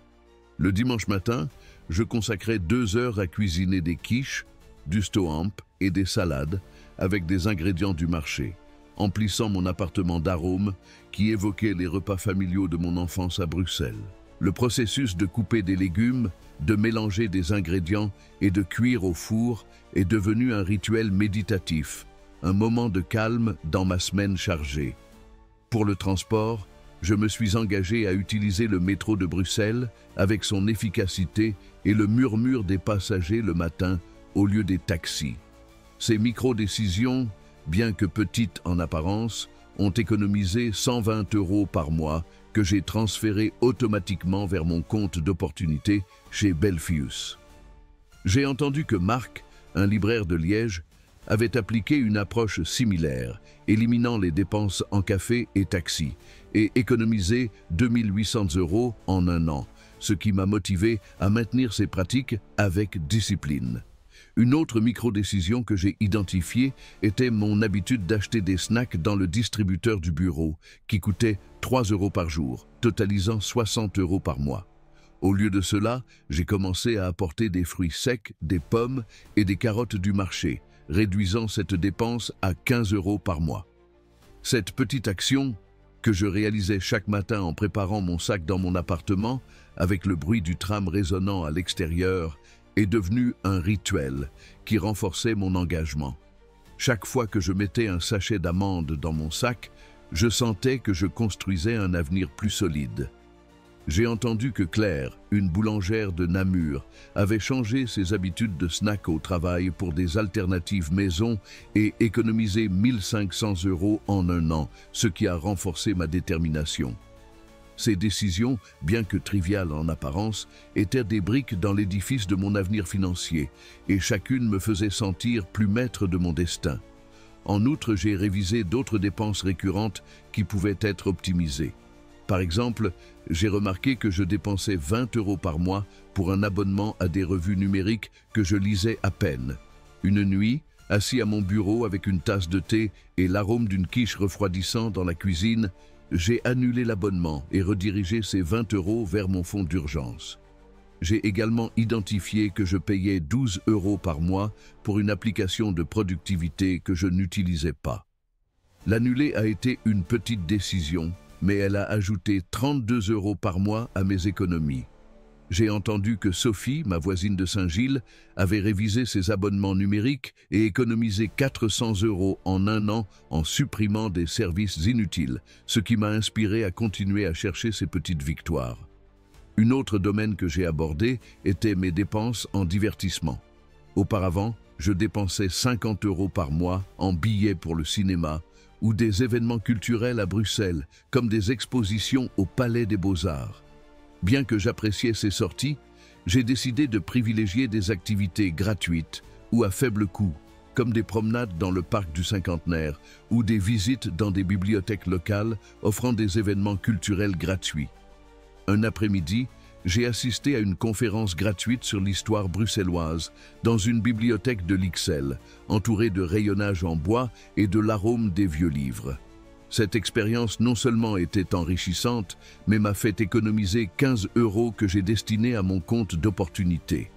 Le dimanche matin, je consacrais 2 heures à cuisiner des quiches, du stoamp et des salades avec des ingrédients du marché, emplissant mon appartement d'arômes qui évoquaient les repas familiaux de mon enfance à Bruxelles. Le processus de couper des légumes, de mélanger des ingrédients et de cuire au four est devenu un rituel méditatif, un moment de calme dans ma semaine chargée. Pour le transport, je me suis engagé à utiliser le métro de Bruxelles avec son efficacité et le murmure des passagers le matin au lieu des taxis. Ces micro-décisions, bien que petites en apparence, ont économisé 120 € par mois que j'ai transféré automatiquement vers mon compte d'opportunité chez Belfius. J'ai entendu que Marc, un libraire de Liège, avait appliqué une approche similaire, éliminant les dépenses en café et taxi, et économisé 2800 € en un an, ce qui m'a motivé à maintenir ces pratiques avec discipline. Une autre micro-décision que j'ai identifiée était mon habitude d'acheter des snacks dans le distributeur du bureau, qui coûtait 3 € par jour, totalisant 60 € par mois. Au lieu de cela, j'ai commencé à apporter des fruits secs, des pommes et des carottes du marché, réduisant cette dépense à 15 € par mois. Cette petite action, que je réalisais chaque matin en préparant mon sac dans mon appartement, avec le bruit du tram résonnant à l'extérieur, est devenue un rituel qui renforçait mon engagement. Chaque fois que je mettais un sachet d'amandes dans mon sac, je sentais que je construisais un avenir plus solide. J'ai entendu que Claire, une boulangère de Namur, avait changé ses habitudes de snack au travail pour des alternatives maison et économisé 1500 € en un an, ce qui a renforcé ma détermination. Ces décisions, bien que triviales en apparence, étaient des briques dans l'édifice de mon avenir financier, et chacune me faisait sentir plus maître de mon destin. En outre, j'ai révisé d'autres dépenses récurrentes qui pouvaient être optimisées. Par exemple, j'ai remarqué que je dépensais 20 € par mois pour un abonnement à des revues numériques que je lisais à peine. Une nuit, assis à mon bureau avec une tasse de thé et l'arôme d'une quiche refroidissant dans la cuisine, j'ai annulé l'abonnement et redirigé ces 20 € vers mon fonds d'urgence. J'ai également identifié que je payais 12 € par mois pour une application de productivité que je n'utilisais pas. L'annuler a été une petite décision, mais elle a ajouté 32 € par mois à mes économies. J'ai entendu que Sophie, ma voisine de Saint-Gilles, avait révisé ses abonnements numériques et économisé 400 € en un an en supprimant des services inutiles, ce qui m'a inspiré à continuer à chercher ces petites victoires. Un autre domaine que j'ai abordé était mes dépenses en divertissement. Auparavant, je dépensais 50 € par mois en billets pour le cinéma ou des événements culturels à Bruxelles, comme des expositions au Palais des Beaux-Arts. Bien que j'appréciais ces sorties, j'ai décidé de privilégier des activités gratuites ou à faible coût, comme des promenades dans le parc du Cinquantenaire ou des visites dans des bibliothèques locales offrant des événements culturels gratuits. Un après-midi, j'ai assisté à une conférence gratuite sur l'histoire bruxelloise dans une bibliothèque de l'IXL, entourée de rayonnage en bois et de l'arôme des vieux livres. Cette expérience non seulement était enrichissante, mais m'a fait économiser 15 € que j'ai destinés à mon compte d'opportunité.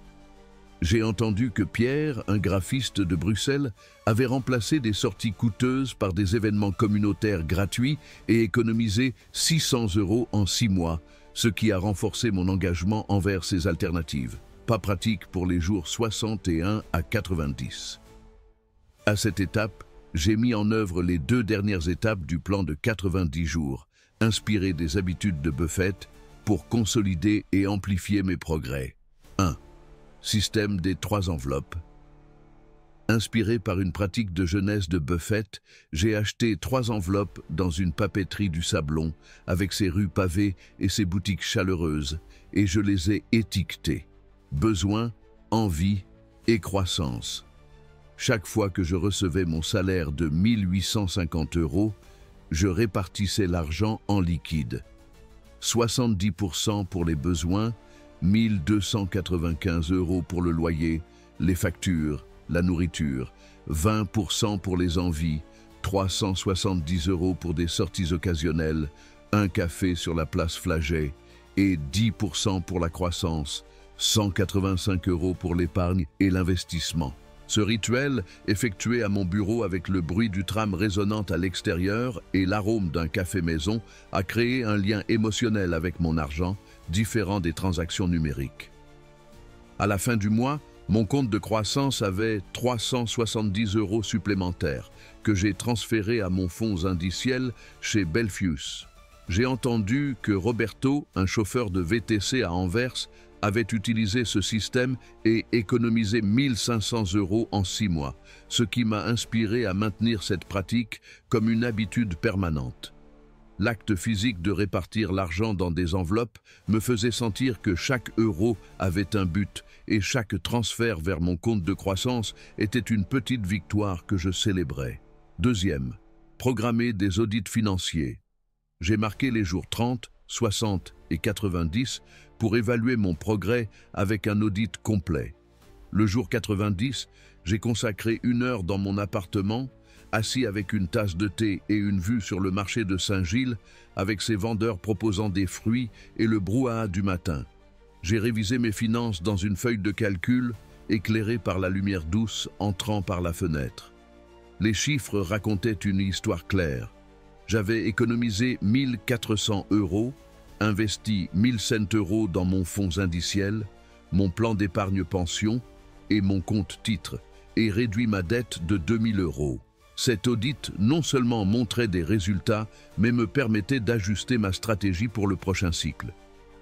J'ai entendu que Pierre, un graphiste de Bruxelles, avait remplacé des sorties coûteuses par des événements communautaires gratuits et économisé 600 € en 6 mois, ce qui a renforcé mon engagement envers ces alternatives. pas pratique pour les jours 61 à 90. À cette étape, j'ai mis en œuvre les 2 dernières étapes du plan de 90 jours, inspiré des habitudes de Buffett, pour consolider et amplifier mes progrès. 1. Système des 3 enveloppes. Inspiré par une pratique de jeunesse de Buffett, j'ai acheté 3 enveloppes dans une papeterie du Sablon, avec ses rues pavées et ses boutiques chaleureuses, et je les ai étiquetées. Besoin, envie et croissance. Chaque fois que je recevais mon salaire de 1 850 €, je répartissais l'argent en liquide. 70% pour les besoins, 1 295 € pour le loyer, les factures, la nourriture, 20% pour les envies, 370 € pour des sorties occasionnelles, un café sur la place Flagey, et 10% pour la croissance, 185 € pour l'épargne et l'investissement. Ce rituel, effectué à mon bureau avec le bruit du tram résonnant à l'extérieur et l'arôme d'un café maison, a créé un lien émotionnel avec mon argent, différent des transactions numériques. À la fin du mois, mon compte de croissance avait 370 € supplémentaires que j'ai transférés à mon fonds indiciel chez Belfius. J'ai entendu que Roberto, un chauffeur de VTC à Anvers, avait utilisé ce système et économisé 1 500 € en 6 mois, ce qui m'a inspiré à maintenir cette pratique comme une habitude permanente. L'acte physique de répartir l'argent dans des enveloppes me faisait sentir que chaque euro avait un but et chaque transfert vers mon compte de croissance était une petite victoire que je célébrais. 2e, programmer des audits financiers. J'ai marqué les jours 30, 60 et 90 pour évaluer mon progrès avec un audit complet. Le jour 90, j'ai consacré 1 heure dans mon appartement, assis avec une tasse de thé et une vue sur le marché de Saint-Gilles, avec ses vendeurs proposant des fruits et le brouhaha du matin. J'ai révisé mes finances dans une feuille de calcul, éclairée par la lumière douce entrant par la fenêtre. Les chiffres racontaient une histoire claire. J'avais économisé 1 400 €, investi 1 100 € dans mon fonds indiciel, mon plan d'épargne pension et mon compte titre, et réduit ma dette de 2 000 €. Cet audit non seulement montrait des résultats, mais me permettait d'ajuster ma stratégie pour le prochain cycle.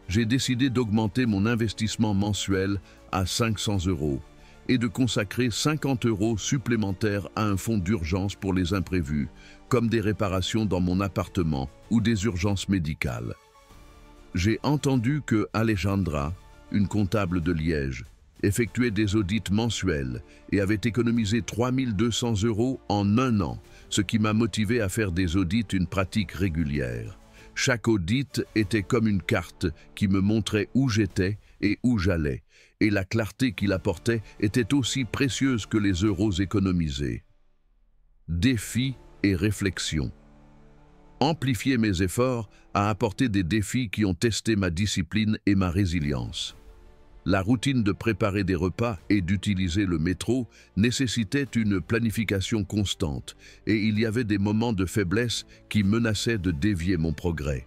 J'ai décidé d'augmenter mon investissement mensuel à 500 € et de consacrer 50 € supplémentaires à un fonds d'urgence pour les imprévus, comme des réparations dans mon appartement ou des urgences médicales. J'ai entendu que Alejandra, une comptable de Liège, effectuait des audits mensuels et avait économisé 3 200 € en 1 an, ce qui m'a motivé à faire des audits une pratique régulière. Chaque audit était comme une carte qui me montrait où j'étais et où j'allais, et la clarté qu'il apportait était aussi précieuse que les euros économisés. Défis et réflexions. Amplifier mes efforts a apporté des défis qui ont testé ma discipline et ma résilience. La routine de préparer des repas et d'utiliser le métro nécessitait une planification constante et il y avait des moments de faiblesse qui menaçaient de dévier mon progrès.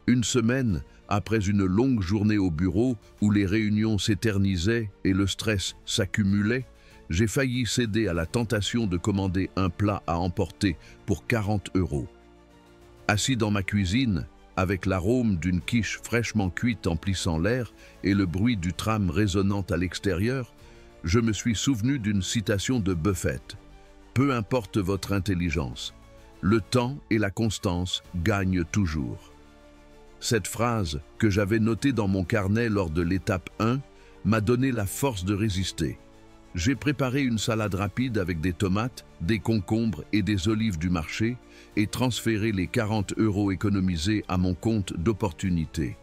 Une semaine, après une longue journée au bureau où les réunions s'éternisaient et le stress s'accumulait, j'ai failli céder à la tentation de commander un plat à emporter pour 40 €. Assis dans ma cuisine, avec l'arôme d'une quiche fraîchement cuite emplissant l'air et le bruit du tram résonnant à l'extérieur, je me suis souvenu d'une citation de Buffett. « Peu importe votre intelligence, le temps et la constance gagnent toujours. » Cette phrase, que j'avais notée dans mon carnet lors de l'étape 1, m'a donné la force de résister. J'ai préparé une salade rapide avec des tomates, des concombres et des olives du marché et transféré les 40 € économisés à mon compte d'opportunité.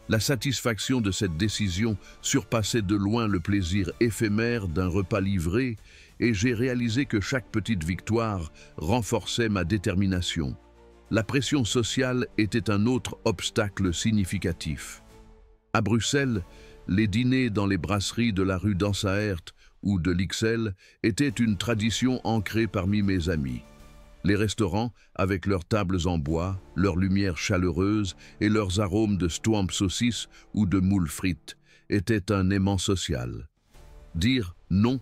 La satisfaction de cette décision surpassait de loin le plaisir éphémère d'un repas livré et j'ai réalisé que chaque petite victoire renforçait ma détermination. La pression sociale était un autre obstacle significatif. À Bruxelles, les dîners dans les brasseries de la rue d'Ansaert ou de l'Ixelles étaient une tradition ancrée parmi mes amis. Les restaurants, avec leurs tables en bois, leurs lumières chaleureuses et leurs arômes de stomp saucisse ou de moules frites, était un aimant social. Dire non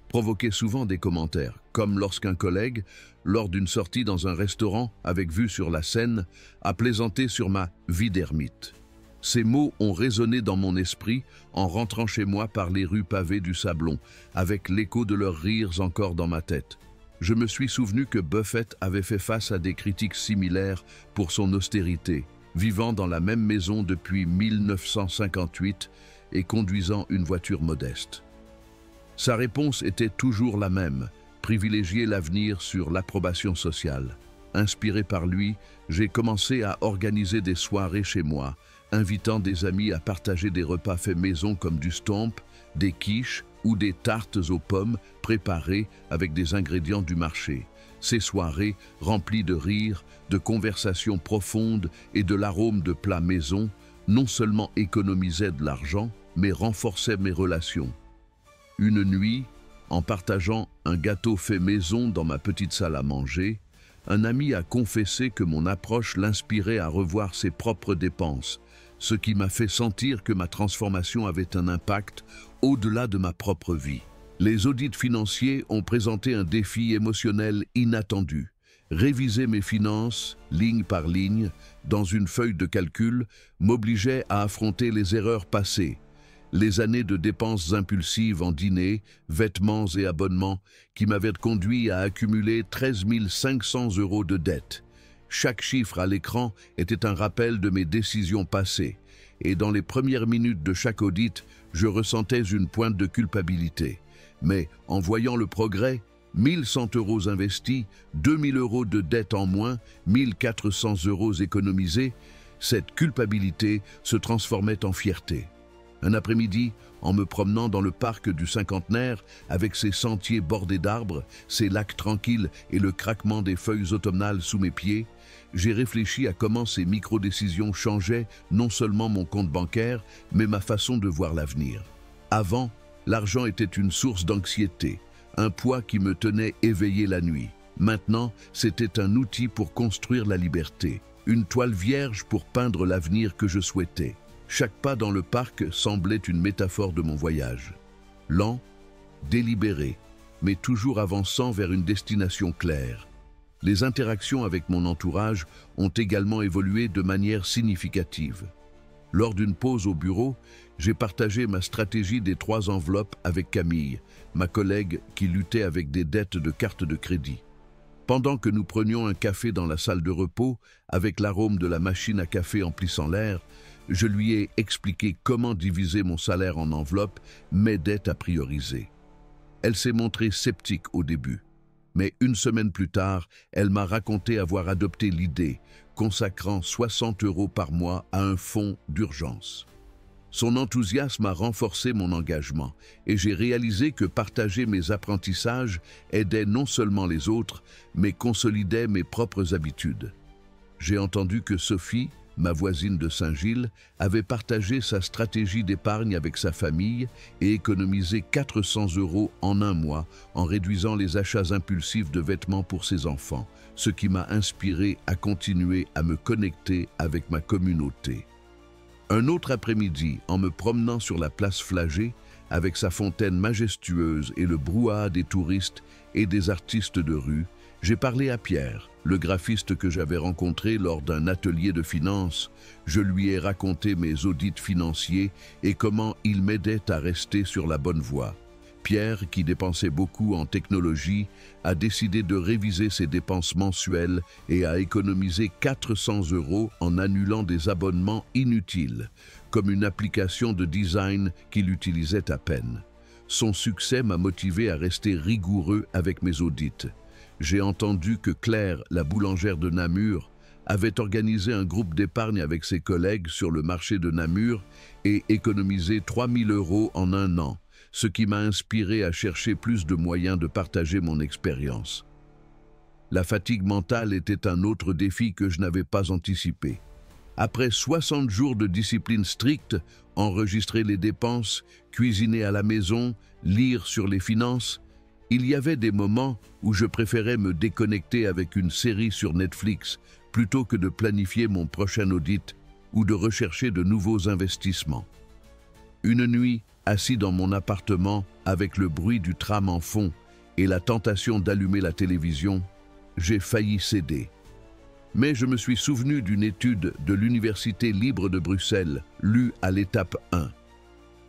provoquait souvent des commentaires, comme lorsqu'un collègue, lors d'une sortie dans un restaurant avec vue sur la Seine, a plaisanté sur ma vie d'ermite. Ces mots ont résonné dans mon esprit en rentrant chez moi par les rues pavées du Sablon, avec l'écho de leurs rires encore dans ma tête. Je me suis souvenu que Buffett avait fait face à des critiques similaires pour son austérité, vivant dans la même maison depuis 1958 et conduisant une voiture modeste. Sa réponse était toujours la même, privilégier l'avenir sur l'approbation sociale. Inspiré par lui, j'ai commencé à organiser des soirées chez moi, invitant des amis à partager des repas faits maison comme du stomp, des quiches ou des tartes aux pommes préparées avec des ingrédients du marché. Ces soirées, remplies de rires, de conversations profondes et de l'arôme de plats maison, non seulement économisaient de l'argent, mais renforçaient mes relations. Une nuit, en partageant un gâteau fait maison dans ma petite salle à manger, un ami a confessé que mon approche l'inspirait à revoir ses propres dépenses, ce qui m'a fait sentir que ma transformation avait un impact au-delà de ma propre vie. Les audits financiers ont présenté un défi émotionnel inattendu. Réviser mes finances, ligne par ligne, dans une feuille de calcul, m'obligeait à affronter les erreurs passées, les années de dépenses impulsives en dîners, vêtements et abonnements qui m'avaient conduit à accumuler 13 500 € de dettes. Chaque chiffre à l'écran était un rappel de mes décisions passées, et dans les premières minutes de chaque audit, je ressentais une pointe de culpabilité. Mais en voyant le progrès, 1100 € investis, 2000 € de dettes en moins, 1400 € économisés, cette culpabilité se transformait en fierté. Un après-midi, en me promenant dans le parc du Cinquantenaire, avec ses sentiers bordés d'arbres, ses lacs tranquilles et le craquement des feuilles automnales sous mes pieds, j'ai réfléchi à comment ces micro-décisions changeaient non seulement mon compte bancaire, mais ma façon de voir l'avenir. Avant, l'argent était une source d'anxiété, un poids qui me tenait éveillé la nuit. Maintenant, c'était un outil pour construire la liberté, une toile vierge pour peindre l'avenir que je souhaitais. Chaque pas dans le parc semblait une métaphore de mon voyage. Lent, délibéré, mais toujours avançant vers une destination claire. Les interactions avec mon entourage ont également évolué de manière significative. Lors d'une pause au bureau, j'ai partagé ma stratégie des 3 enveloppes avec Camille, ma collègue qui luttait avec des dettes de carte de crédit. Pendant que nous prenions un café dans la salle de repos, avec l'arôme de la machine à café emplissant l'air, je lui ai expliqué comment diviser mon salaire en enveloppes m'aidait à prioriser. Elle s'est montrée sceptique au début, mais une semaine plus tard, elle m'a raconté avoir adopté l'idée, consacrant 60 € par mois à un fonds d'urgence. Son enthousiasme a renforcé mon engagement et j'ai réalisé que partager mes apprentissages aidait non seulement les autres, mais consolidait mes propres habitudes. J'ai entendu que Sophie, ma voisine de Saint-Gilles, avait partagé sa stratégie d'épargne avec sa famille et économisé 400 € en un mois en réduisant les achats impulsifs de vêtements pour ses enfants, ce qui m'a inspiré à continuer à me connecter avec ma communauté. Un autre après-midi, en me promenant sur la place Flagey, avec sa fontaine majestueuse et le brouhaha des touristes et des artistes de rue, j'ai parlé à Pierre, le graphiste que j'avais rencontré lors d'un atelier de finance. Je lui ai raconté mes audits financiers et comment il m'aidait à rester sur la bonne voie. Pierre, qui dépensait beaucoup en technologie, a décidé de réviser ses dépenses mensuelles et a économisé 400 € en annulant des abonnements inutiles, comme une application de design qu'il utilisait à peine. Son succès m'a motivé à rester rigoureux avec mes audits. J'ai entendu que Claire, la boulangère de Namur, avait organisé un groupe d'épargne avec ses collègues sur le marché de Namur et économisé 3000 € en un an, ce qui m'a inspiré à chercher plus de moyens de partager mon expérience. La fatigue mentale était un autre défi que je n'avais pas anticipé. Après 60 jours de discipline stricte, enregistrer les dépenses, cuisiner à la maison, lire sur les finances, il y avait des moments où je préférais me déconnecter avec une série sur Netflix plutôt que de planifier mon prochain audit ou de rechercher de nouveaux investissements. Une nuit, assis dans mon appartement avec le bruit du tram en fond et la tentation d'allumer la télévision, j'ai failli céder. Mais je me suis souvenu d'une étude de l'Université libre de Bruxelles, lue à l'étape 1.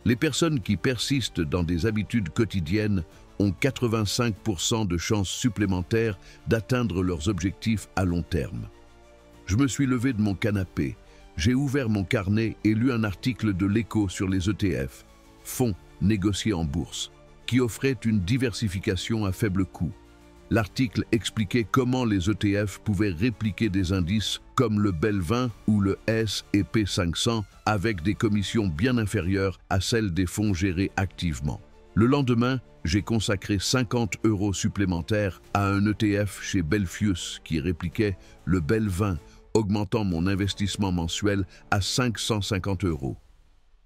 Les personnes qui persistent dans des habitudes quotidiennes ont 85% de chances supplémentaires d'atteindre leurs objectifs à long terme. Je me suis levé de mon canapé, j'ai ouvert mon carnet et lu un article de l'Écho sur les ETF, fonds négociés en bourse, qui offrait une diversification à faible coût. L'article expliquait comment les ETF pouvaient répliquer des indices comme le BEL 20 ou le S&P 500 avec des commissions bien inférieures à celles des fonds gérés activement. Le lendemain, j'ai consacré 50 € supplémentaires à un ETF chez Belfius qui répliquait le BEL 20, augmentant mon investissement mensuel à 550 €.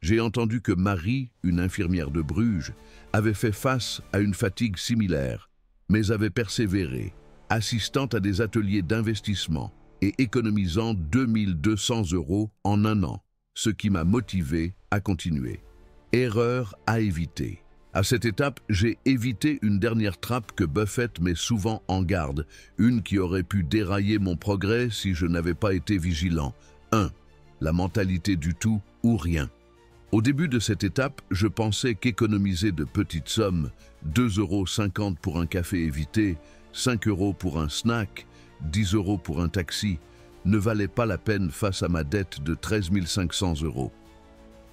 J'ai entendu que Marie, une infirmière de Bruges, avait fait face à une fatigue similaire, mais avait persévéré, assistant à des ateliers d'investissement et économisant 2200 € en un an, ce qui m'a motivé à continuer. Erreur à éviter. À cette étape, j'ai évité une dernière trappe que Buffett met souvent en garde, une qui aurait pu dérailler mon progrès si je n'avais pas été vigilant. 1. La mentalité du tout ou rien. Au début de cette étape, je pensais qu'économiser de petites sommes, 2,50 € pour un café évité, 5 € pour un snack, 10 € pour un taxi, ne valait pas la peine face à ma dette de 13 500 €.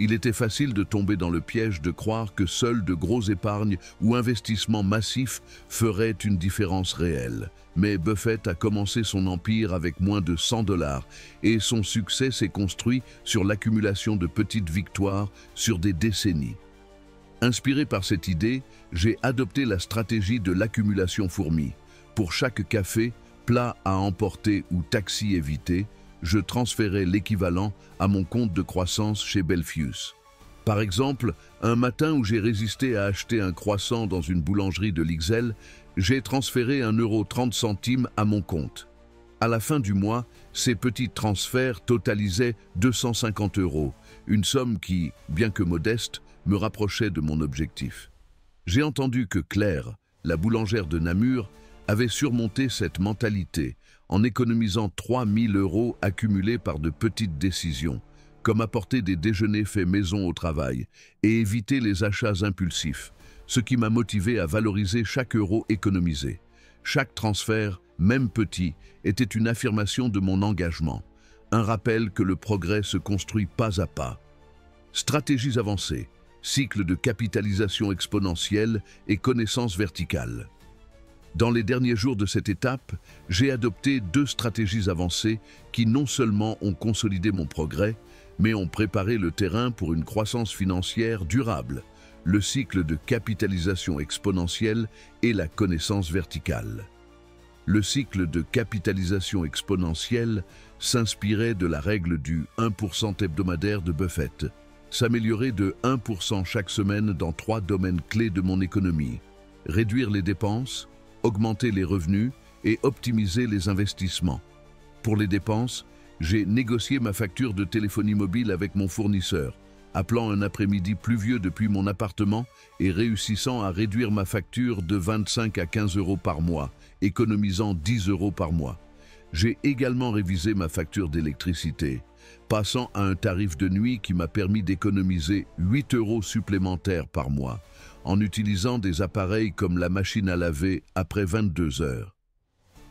Il était facile de tomber dans le piège de croire que seuls de gros épargnes ou investissements massifs feraient une différence réelle. Mais Buffett a commencé son empire avec moins de 100 $ et son succès s'est construit sur l'accumulation de petites victoires sur des décennies. Inspiré par cette idée, j'ai adopté la stratégie de l'accumulation fourmi. Pour chaque café, plat à emporter ou taxi évité, je transférais l'équivalent à mon compte de croissance chez Belfius. Par exemple, un matin où j'ai résisté à acheter un croissant dans une boulangerie de l'Ixelles, j'ai transféré 1,30 € à mon compte. À la fin du mois, ces petits transferts totalisaient 250 €, une somme qui, bien que modeste, me rapprochait de mon objectif. J'ai entendu que Claire, la boulangère de Namur, avait surmonté cette mentalité en économisant 3 000 € accumulés par de petites décisions, comme apporter des déjeuners faits maison au travail et éviter les achats impulsifs, ce qui m'a motivé à valoriser chaque euro économisé. Chaque transfert, même petit, était une affirmation de mon engagement, un rappel que le progrès se construit pas à pas. Stratégies avancées, cycle de capitalisation exponentielle et connaissance verticale. Dans les derniers jours de cette étape, j'ai adopté 2 stratégies avancées qui non seulement ont consolidé mon progrès, mais ont préparé le terrain pour une croissance financière durable, le cycle de capitalisation exponentielle et la connaissance verticale. Le cycle de capitalisation exponentielle s'inspirait de la règle du 1% hebdomadaire de Buffett, s'améliorer de 1% chaque semaine dans 3 domaines clés de mon économie: réduire les dépenses, augmenter les revenus et optimiser les investissements. Pour les dépenses, j'ai négocié ma facture de téléphonie mobile avec mon fournisseur, appelant un après-midi pluvieux depuis mon appartement et réussissant à réduire ma facture de 25 à 15 € par mois, économisant 10 € par mois. J'ai également révisé ma facture d'électricité, passant à un tarif de nuit qui m'a permis d'économiser 8 € supplémentaires par mois, en utilisant des appareils comme la machine à laver après 22 heures.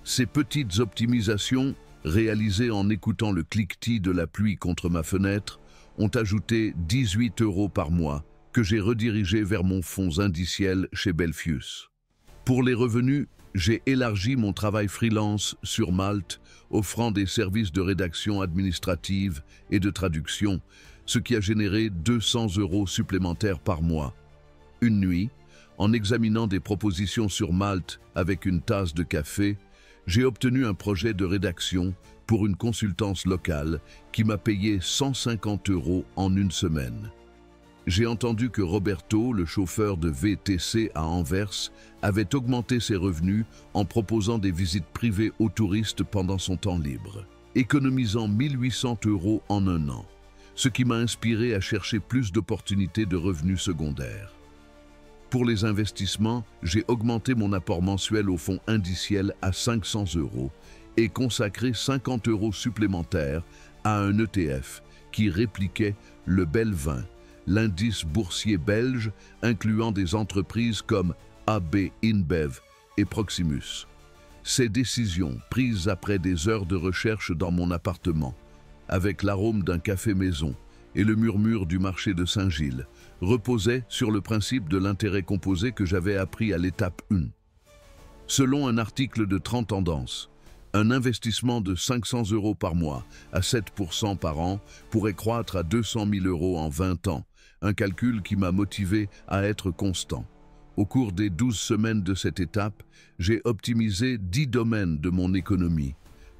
Ces petites optimisations, réalisées en écoutant le cliquetis de la pluie contre ma fenêtre, ont ajouté 18 € par mois que j'ai redirigé vers mon fonds indiciel chez Belfius. Pour les revenus, j'ai élargi mon travail freelance sur Malte, offrant des services de rédaction administrative et de traduction, ce qui a généré 200 € supplémentaires par mois. Une nuit, en examinant des propositions sur Malte avec une tasse de café, j'ai obtenu un projet de rédaction pour une consultance locale qui m'a payé 150 € en une semaine. J'ai entendu que Roberto, le chauffeur de VTC à Anvers, avait augmenté ses revenus en proposant des visites privées aux touristes pendant son temps libre, économisant 1 800 € en un an. ce qui m'a inspiré à chercher plus d'opportunités de revenus secondaires. Pour les investissements, j'ai augmenté mon apport mensuel au fonds indiciel à 500 € et consacré 50 € supplémentaires à un ETF qui répliquait le BEL 20, l'indice boursier belge incluant des entreprises comme AB InBev et Proximus. Ces décisions, prises après des heures de recherche dans mon appartement, avec l'arôme d'un café maison et le murmure du marché de Saint-Gilles, reposaient sur le principe de l'intérêt composé que j'avais appris à l'étape 1. Selon un article de 30 Tendances, un investissement de 500 € par mois à 7% par an pourrait croître à 200 000 € en 20 ans, un calcul qui m'a motivé à être constant. Au cours des 12 semaines de cette étape, j'ai optimisé 10 domaines de mon économie,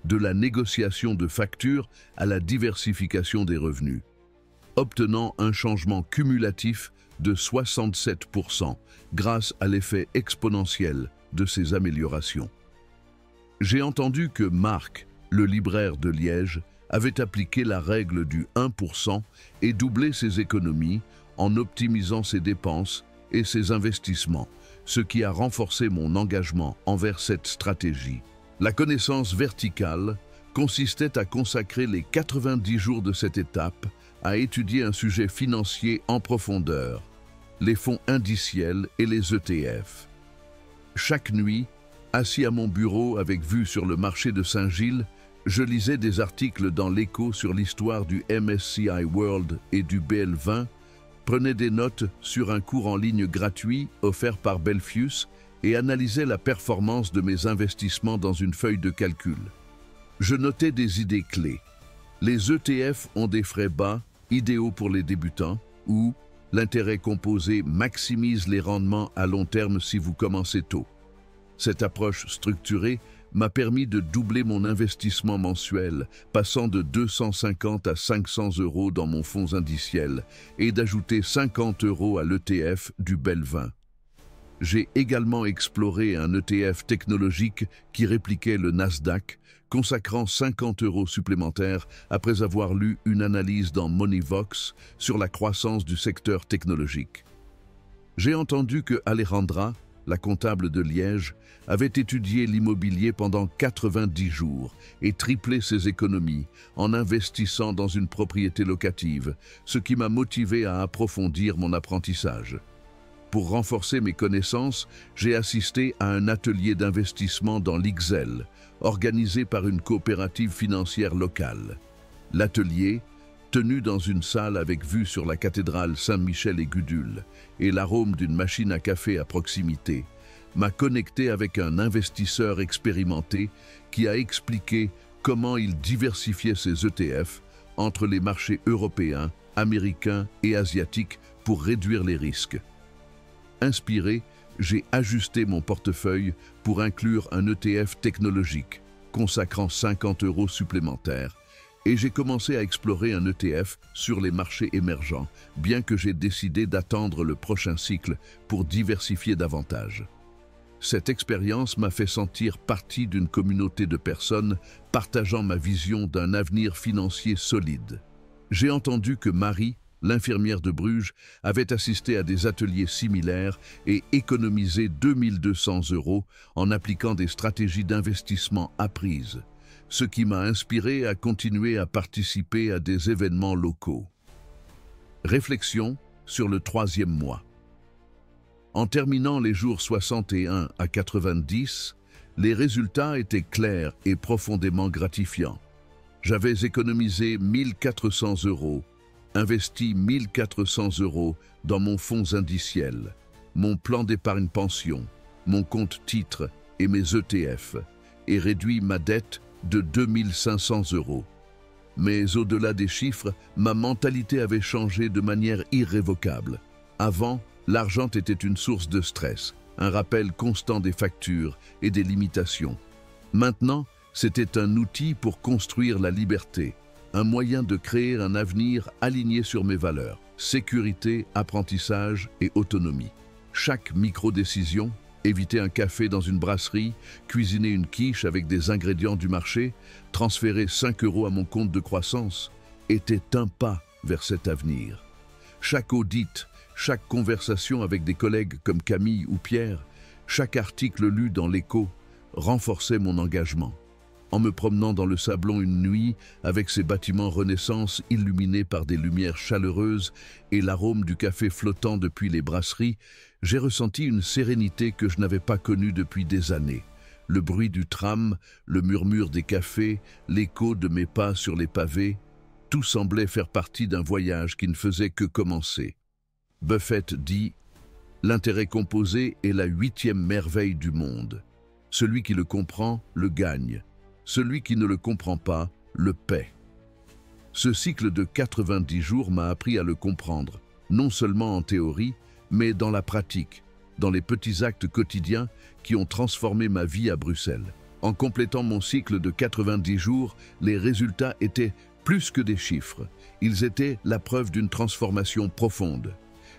de la négociation de factures à la diversification des revenus, obtenant un changement cumulatif de 67% grâce à l'effet exponentiel de ces améliorations. J'ai entendu que Marc, le libraire de Liège, avait appliqué la règle du 1% et doublé ses économies en optimisant ses dépenses et ses investissements, ce qui a renforcé mon engagement envers cette stratégie. La connaissance verticale consistait à consacrer les 90 jours de cette étape à étudier un sujet financier en profondeur, les fonds indiciels et les ETF. Chaque nuit, assis à mon bureau avec vue sur le marché de Saint-Gilles, je lisais des articles dans l'Écho sur l'histoire du MSCI World et du BEL 20, prenais des notes sur un cours en ligne gratuit offert par Belfius et analysais la performance de mes investissements dans une feuille de calcul. Je notais des idées clés. Les ETF ont des frais bas, idéaux pour les débutants, ou l'intérêt composé maximise les rendements à long terme si vous commencez tôt. Cette approche structurée m'a permis de doubler mon investissement mensuel, passant de 250 à 500 € dans mon fonds indiciel et d'ajouter 50 € à l'ETF du BEL 20. J'ai également exploré un ETF technologique qui répliquait le Nasdaq, consacrant 50 € supplémentaires après avoir lu une analyse dans Moneyvox sur la croissance du secteur technologique. J'ai entendu que Alejandra, la comptable de Liège, avait étudié l'immobilier pendant 90 jours et triplé ses économies en investissant dans une propriété locative, ce qui m'a motivé à approfondir mon apprentissage. Pour renforcer mes connaissances, j'ai assisté à un atelier d'investissement dans l'IXEL, organisé par une coopérative financière locale. L'atelier, tenu dans une salle avec vue sur la cathédrale Saint-Michel et Gudule et l'arôme d'une machine à café à proximité, m'a connecté avec un investisseur expérimenté qui a expliqué comment il diversifiait ses ETF entre les marchés européens, américains et asiatiques pour réduire les risques. Inspiré, j'ai ajusté mon portefeuille pour inclure un ETF technologique, consacrant 50 € supplémentaires, et j'ai commencé à explorer un ETF sur les marchés émergents, bien que j'ai décidé d'attendre le prochain cycle pour diversifier davantage. Cette expérience m'a fait sentir partie d'une communauté de personnes partageant ma vision d'un avenir financier solide. J'ai entendu que Marie, l'infirmière de Bruges, avait assisté à des ateliers similaires et économisé 2200 € en appliquant des stratégies d'investissement apprises, ce qui m'a inspiré à continuer à participer à des événements locaux. Réflexion sur le 3e mois. En terminant les jours 61 à 90, les résultats étaient clairs et profondément gratifiants. J'avais économisé 1400 €, investi 1400 € dans mon fonds indiciel, mon plan d'épargne pension, mon compte titre et mes ETF, et réduit ma dette de 2500 €. Mais au-delà des chiffres, ma mentalité avait changé de manière irrévocable. Avant, l'argent était une source de stress, un rappel constant des factures et des limitations. Maintenant, c'était un outil pour construire la liberté, un moyen de créer un avenir aligné sur mes valeurs, sécurité, apprentissage et autonomie. Chaque micro-décision, éviter un café dans une brasserie, cuisiner une quiche avec des ingrédients du marché, transférer 5 € à mon compte de croissance, était un pas vers cet avenir. Chaque audit, chaque conversation avec des collègues comme Camille ou Pierre, chaque article lu dans l'Écho renforçait mon engagement. En me promenant dans le Sablon une nuit, avec ses bâtiments Renaissance illuminés par des lumières chaleureuses et l'arôme du café flottant depuis les brasseries, j'ai ressenti une sérénité que je n'avais pas connue depuis des années. Le bruit du tram, le murmure des cafés, l'écho de mes pas sur les pavés, tout semblait faire partie d'un voyage qui ne faisait que commencer. Buffett dit « L'intérêt composé est la 8e merveille du monde. Celui qui le comprend le gagne. Celui qui ne le comprend pas le paie. » Ce cycle de 90 jours m'a appris à le comprendre, non seulement en théorie, mais dans la pratique, dans les petits actes quotidiens qui ont transformé ma vie à Bruxelles. En complétant mon cycle de 90 jours, les résultats étaient plus que des chiffres. Ils étaient la preuve d'une transformation profonde.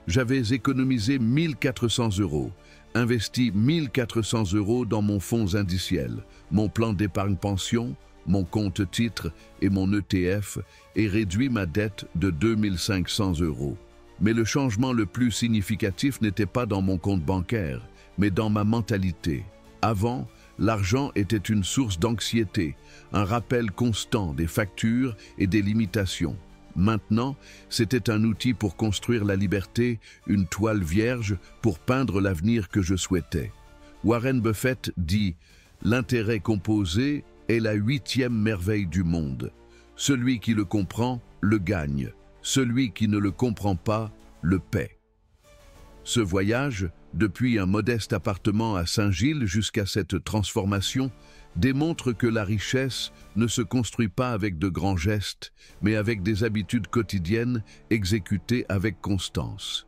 J'avais économisé 1 400 €, investi 1 400 € dans mon fonds indiciel, mon plan d'épargne pension, mon compte titre et mon ETF, et réduit ma dette de 2 500 €. Mais le changement le plus significatif n'était pas dans mon compte bancaire, mais dans ma mentalité. Avant, l'argent était une source d'anxiété, un rappel constant des factures et des limitations. Maintenant, c'était un outil pour construire la liberté, une toile vierge pour peindre l'avenir que je souhaitais. Warren Buffett dit « L'intérêt composé est la 8e merveille du monde. Celui qui le comprend le gagne. Celui qui ne le comprend pas le paie. » Ce voyage, depuis un modeste appartement à Saint-Gilles jusqu'à cette transformation, démontre que la richesse ne se construit pas avec de grands gestes, mais avec des habitudes quotidiennes exécutées avec constance.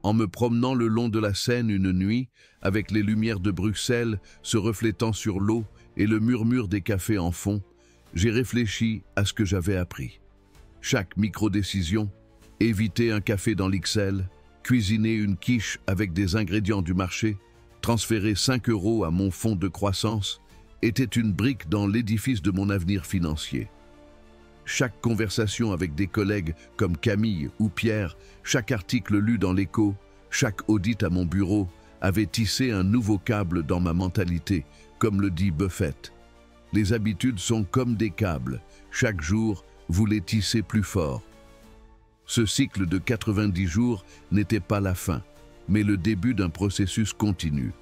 En me promenant le long de la Seine une nuit, avec les lumières de Bruxelles se reflétant sur l'eau et le murmure des cafés en fond, j'ai réfléchi à ce que j'avais appris. Chaque micro-décision, éviter un café dans l'XL, cuisiner une quiche avec des ingrédients du marché, transférer 5 € à mon fonds de croissance, était une brique dans l'édifice de mon avenir financier. Chaque conversation avec des collègues comme Camille ou Pierre, chaque article lu dans l'Écho, chaque audit à mon bureau avait tissé un nouveau câble dans ma mentalité, comme le dit Buffett. Les habitudes sont comme des câbles, chaque jour, vous les tissez plus fort. Ce cycle de 90 jours n'était pas la fin, mais le début d'un processus continu.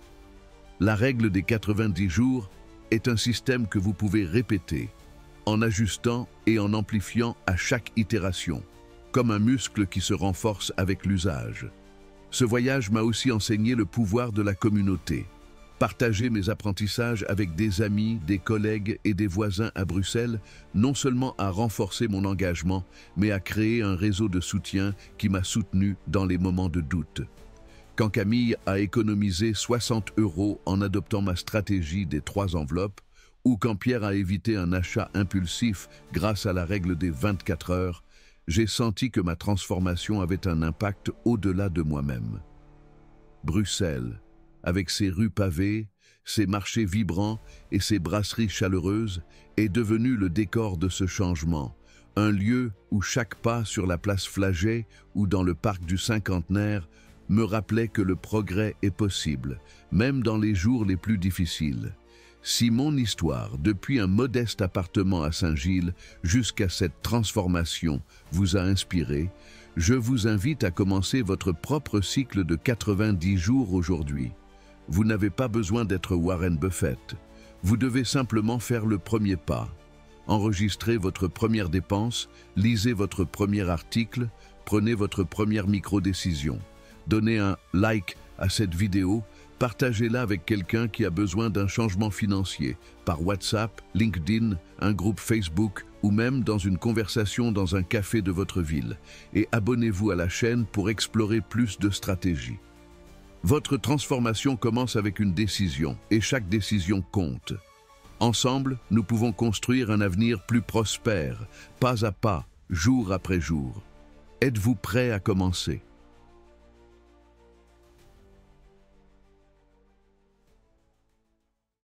La règle des 90 jours est un système que vous pouvez répéter, en ajustant et en amplifiant à chaque itération, comme un muscle qui se renforce avec l'usage. Ce voyage m'a aussi enseigné le pouvoir de la communauté. Partager mes apprentissages avec des amis, des collègues et des voisins à Bruxelles, non seulement a renforcé mon engagement, mais a créé un réseau de soutien qui m'a soutenu dans les moments de doute. Quand Camille a économisé 60 € en adoptant ma stratégie des 3 enveloppes, ou quand Pierre a évité un achat impulsif grâce à la règle des 24 heures, j'ai senti que ma transformation avait un impact au-delà de moi-même. Bruxelles, avec ses rues pavées, ses marchés vibrants et ses brasseries chaleureuses, est devenu le décor de ce changement, un lieu où chaque pas sur la place Flagey ou dans le parc du Cinquantenaire me rappelait que le progrès est possible, même dans les jours les plus difficiles. Si mon histoire, depuis un modeste appartement à Saint-Gilles jusqu'à cette transformation, vous a inspiré, je vous invite à commencer votre propre cycle de 90 jours aujourd'hui. Vous n'avez pas besoin d'être Warren Buffett. Vous devez simplement faire le premier pas. Enregistrez votre première dépense, lisez votre premier article, prenez votre première micro-décision. Donnez un like à cette vidéo, partagez-la avec quelqu'un qui a besoin d'un changement financier, par WhatsApp, LinkedIn, un groupe Facebook ou même dans une conversation dans un café de votre ville. Et abonnez-vous à la chaîne pour explorer plus de stratégies. Votre transformation commence avec une décision, et chaque décision compte. Ensemble, nous pouvons construire un avenir plus prospère, pas à pas, jour après jour. Êtes-vous prêt à commencer ?